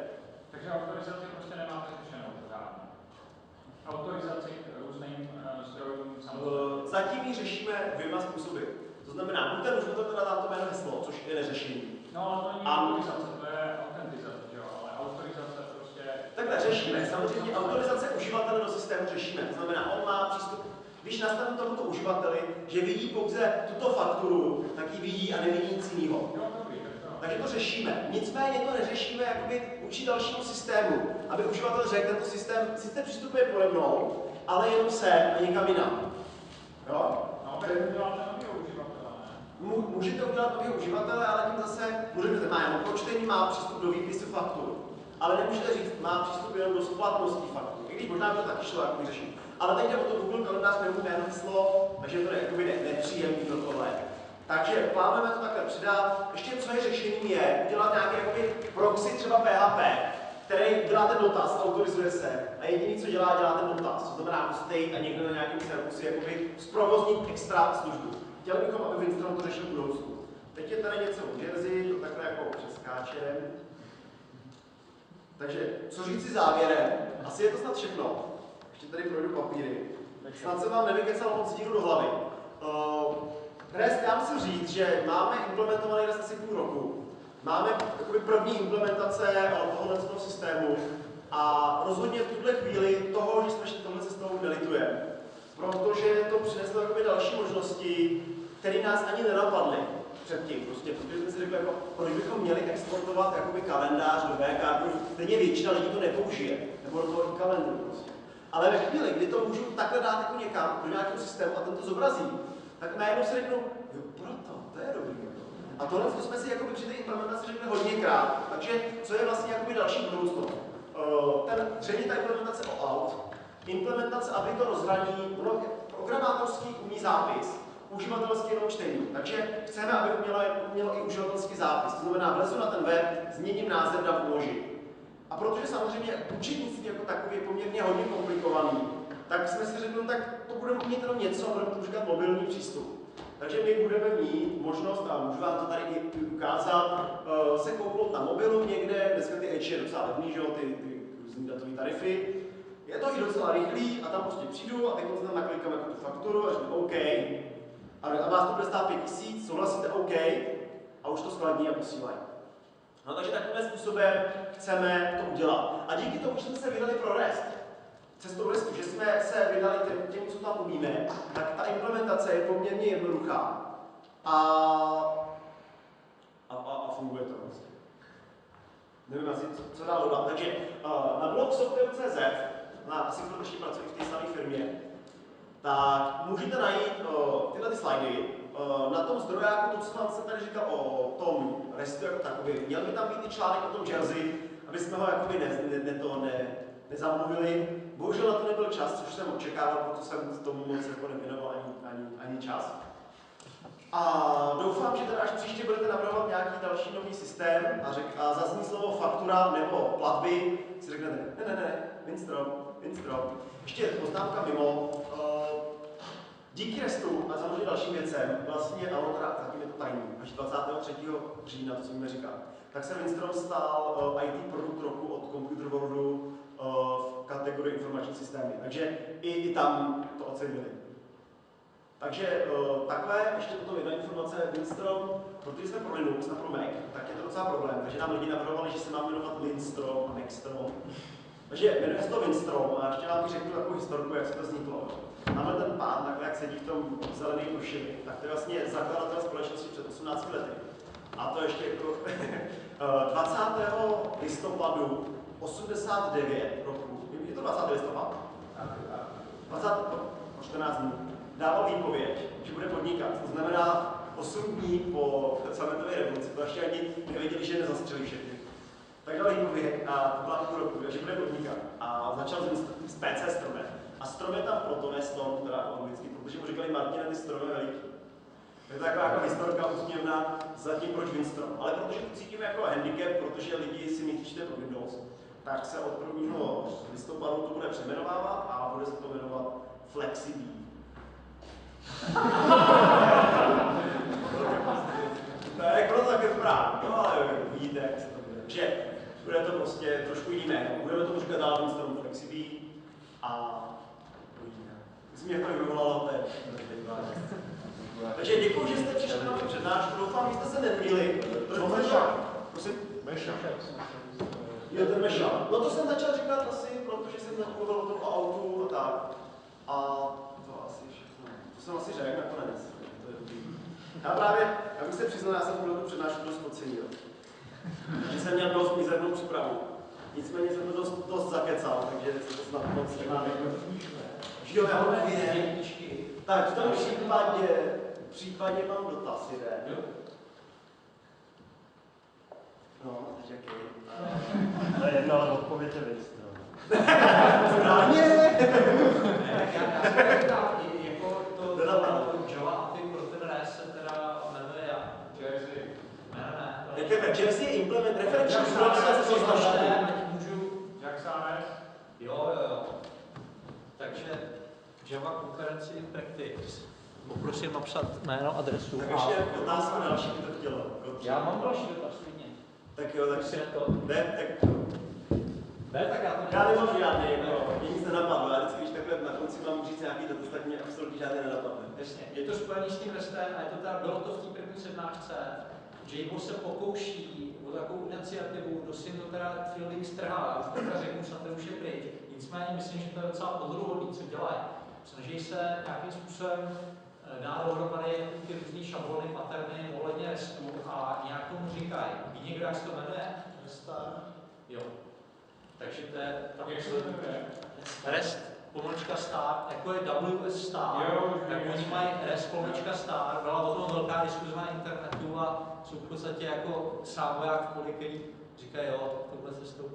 Takže autorizaci prostě nemáte řešenou pořádně. Autorizaci k různým zdrojům samozřejmě. Zatím ji řešíme dvěma způsoby. To znamená, buď ten uživatel teda dá to jméno heslo, což je neřešení. No ale to není autorizace, to je autentizace, jo, ale autorizace prostě... Takhle řešíme, samozřejmě autorizace uživatele do systému řešíme. To znamená, on má přístup, když nastane tomuto uživateli, že vidí pouze tuto fakturu, tak ji vidí a nevidí nic jiného. Takže to řešíme. Nicméně to neřešíme jakoby vůči dalšímu systému, aby uživatel řekl, tento systém sice přistupuje pode mnou, ale jenom sem a někam jinam. Jo? No, tak uděláte nového uživatele, ne? Můžete udělat nového uživatele, ale tím zase můžete, má jenom počtení, má přístup do výpisu faktur. Ale nemůžete říct, má přístup jenom do splatnosti faktur. I když možná by to taky šlo jako vyřešit. Ale teď jde o to Google kalendář neumí jméno heslo, takže to je nepříjemný do tohle. Takže plánujeme to takhle přidat. Ještě co je řešením je udělat nějaký jakoby proxy, třeba PHP, který dělá ten dotaz, autorizuje se a jediný, co dělá ten dotaz. To znamená, musíte jít a někdo na nějakém serveru si jakoby zprovoznit extra službu. Chtěli bychom, aby Winstrom to řešil v budoucnu. Teď je tady něco v Jersey, to takhle jako přeskáčem. Takže, co říct si závěrem? Asi je to snad všechno. Ještě tady projdu papíry. Snad se vám nevykecal moc díru do hlavy. REST, já musím říct, že máme implementovaný REST asi půl roku. Máme jakoby první implementace tohoto systému a rozhodně v tuhle chvíli toho, že jsme šli tohle cestou, nelitujeme. Protože to přineslo jakoby další možnosti, které nás ani nenapadly předtím. Prostě, protože jsme si řekli, jako, proč bychom měli exportovat jakoby kalendář do VK, stejně většina lidí to nepoužije, nebo do toho kalendáře prostě. Ale ve chvíli, kdy to můžu takhle dát jako někam, do nějakého systému a ten to zobrazí, tak najednou si řeknu, jo, proto, to je dobrý. A tohle jsme si jakoby při té implementaci řekli hodněkrát. Takže co je vlastně jakoby další budoucnost? Zřejmě ta implementace OAuth, implementace, aby to rozhraní, programátorský umí zápis, uživatelský jenom čtení. Takže chceme, aby mělo i uživatelský zápis. To znamená, vlezu na ten web, změním název, dám uložit. A protože samozřejmě účetnictví jako takový je poměrně hodně komplikovaný, tak jsme si řekli, no, tak to budeme mít jenom něco, budeme používat mobilní přístup. Takže my budeme mít možnost, a můžu vám to tady i ukázat, se koupnout na mobilu někde, dneska ty Edge je docela levný, že jo, ty různý datové tarify. Je to i docela rychlý a tam prostě přijdu a teď se tam naklikám jako tu fakturu a řeknu OK. A vás to bude stát 5000, souhlasíte OK a už to skladní a posílají. No takže takovým způsobem chceme to udělat. A díky tomu, že jsme se vydali pro REST, cestou RESTu, že jsme se vydali těm, co tam umíme, tak ta implementace je poměrně jednoduchá. A funguje to vlastně. Nevím asi, co dál dodat. Takže na blogsoftware.cz, asi kdo ještě pracují v té samé firmě, tak můžete najít tyhle ty slidy. Na tom zdrojáku, to, co vám jsem tady říkal o tom RESTu jako takový, měl by tam být i článek o tom Jersey, aby jsme ho jakoby nezamluvili. Bohužel na to nebyl čas, což jsem očekával, protože jsem tomu moc jako nevěnoval ani čas. A doufám, že teda až příště budete navrhovat nějaký další nový systém a zazní slovo faktura nebo platby, si řeknete, ne, Winstrom. Ještě poznámka mimo. Díky RESTu a samozřejmě dalším věcem, vlastně, ale zatím je to tajný, až 23. října, to co mi říká, tak se Winstrom stal IT produkt roku od Computer Worldu v kategorii informační systémy. Takže i tam to ocenili. Takže takhle, ještě potom jedna informace, Winstrom, protože jsme pro Linux a pro Mac, tak je to docela problém, takže nám lidi navrhovali, že se má jmenovat Linstrom a Macstrom. Takže jmenuje se to Winstrom a ještě vám řeknu takovou historku, jak se to vzniklo. Máme ten pán, takhle jak sedí v tom zelený košili, tak to je vlastně zakladatel společnosti před 18 lety. A to ještě jako 20. listopadu 89 roku, je to 20. listopad? 20. 14 dní. Dával výpověď, že bude podnikat. To znamená 8 dní po sametové revoluci, to ještě ani nevěděli, že nezastřelí všechny. Tak dal výpověď a to byla půl roku, že bude podnikat. A začal s PC stromem. A strom je tam proto, ne Storm, teda anglicky, protože mu říkali Martine, ty stromy veliký. Je to taková jako historka úsměvná zatím proč Winstrom. Ale protože to cítíme jako handicap, protože lidi si myslí, že to je pro Windows, tak se od 1. listopadu to bude přejmenovávat a bude se to jmenovat FlexiBee. To je jako také správně, no ale vidíte, jak se to bude. Takže bude to prostě trošku jiný jméno. Budeme tomu říkat dál Winstrom FlexiBee a uvidíme. Myslím, jak to vyvolalo, to je takže děkuji, že jste přišli na mou přednášku. Doufám, že jste se nenudili. Prosím? Mešák. Jo, ten mešák. No to jsem začal říkat asi, protože jsem mluvil o tom autu a tak. A to asi všechno. To jsem asi řekl nakonec. To je dobrý. Já bych se přiznal, já jsem tu přednášku dost podcenil. Že jsem měl dost mizernou přípravu. Nicméně jsem to dost zakecal, takže se to snad moc nemá jo, já ho nevím. Tak v tom případě mám dotaz, jde. No, takže jaký? To je jedno, ale odpověď je Winstrom. Správně! Já jsem říkal, jako to Java API pro ten REST se teda jmenuje Jersey. Ne. Jersey je implement referenční ať můžu JAX-AS. Jo. Takže Java Concurrency Practice. Poprosím napsat jméno, adresu. Tak ještě otázku další by to chtělo. Já mám další dotaz, klidně. Tak jo, tak si to. Ne, tak já nemám žádný, mě nic nenapadlo. Já vždycky, když takhle na konci mám říct nějaký dotaz, tak mě absolutně žádný nenapadne. Jasně, je to spojený s tím restem a je to teda, bylo to v té první přednášce. Jabo se pokouší o takovou iniciativu, kdo si to teda Fielding strhá, už teda řeknu, snad to už je pryč. Nicméně myslím, že to je docela pozoruhodný, co dělají. Snaží se nějakým způsobem dát dohromady ty různý šablony, paterny ohledně RESTu a nějak tomu říkají. Ví někdo, jak se to jmenuje? Jo. Takže to je ta REST pomlčka star, jako je WS star, tak oni mají REST pomlčka star, byla o tom velká diskuze na internetu a jsou v podstatě jako sávoják v poli, který říkají, jo, tohle cestou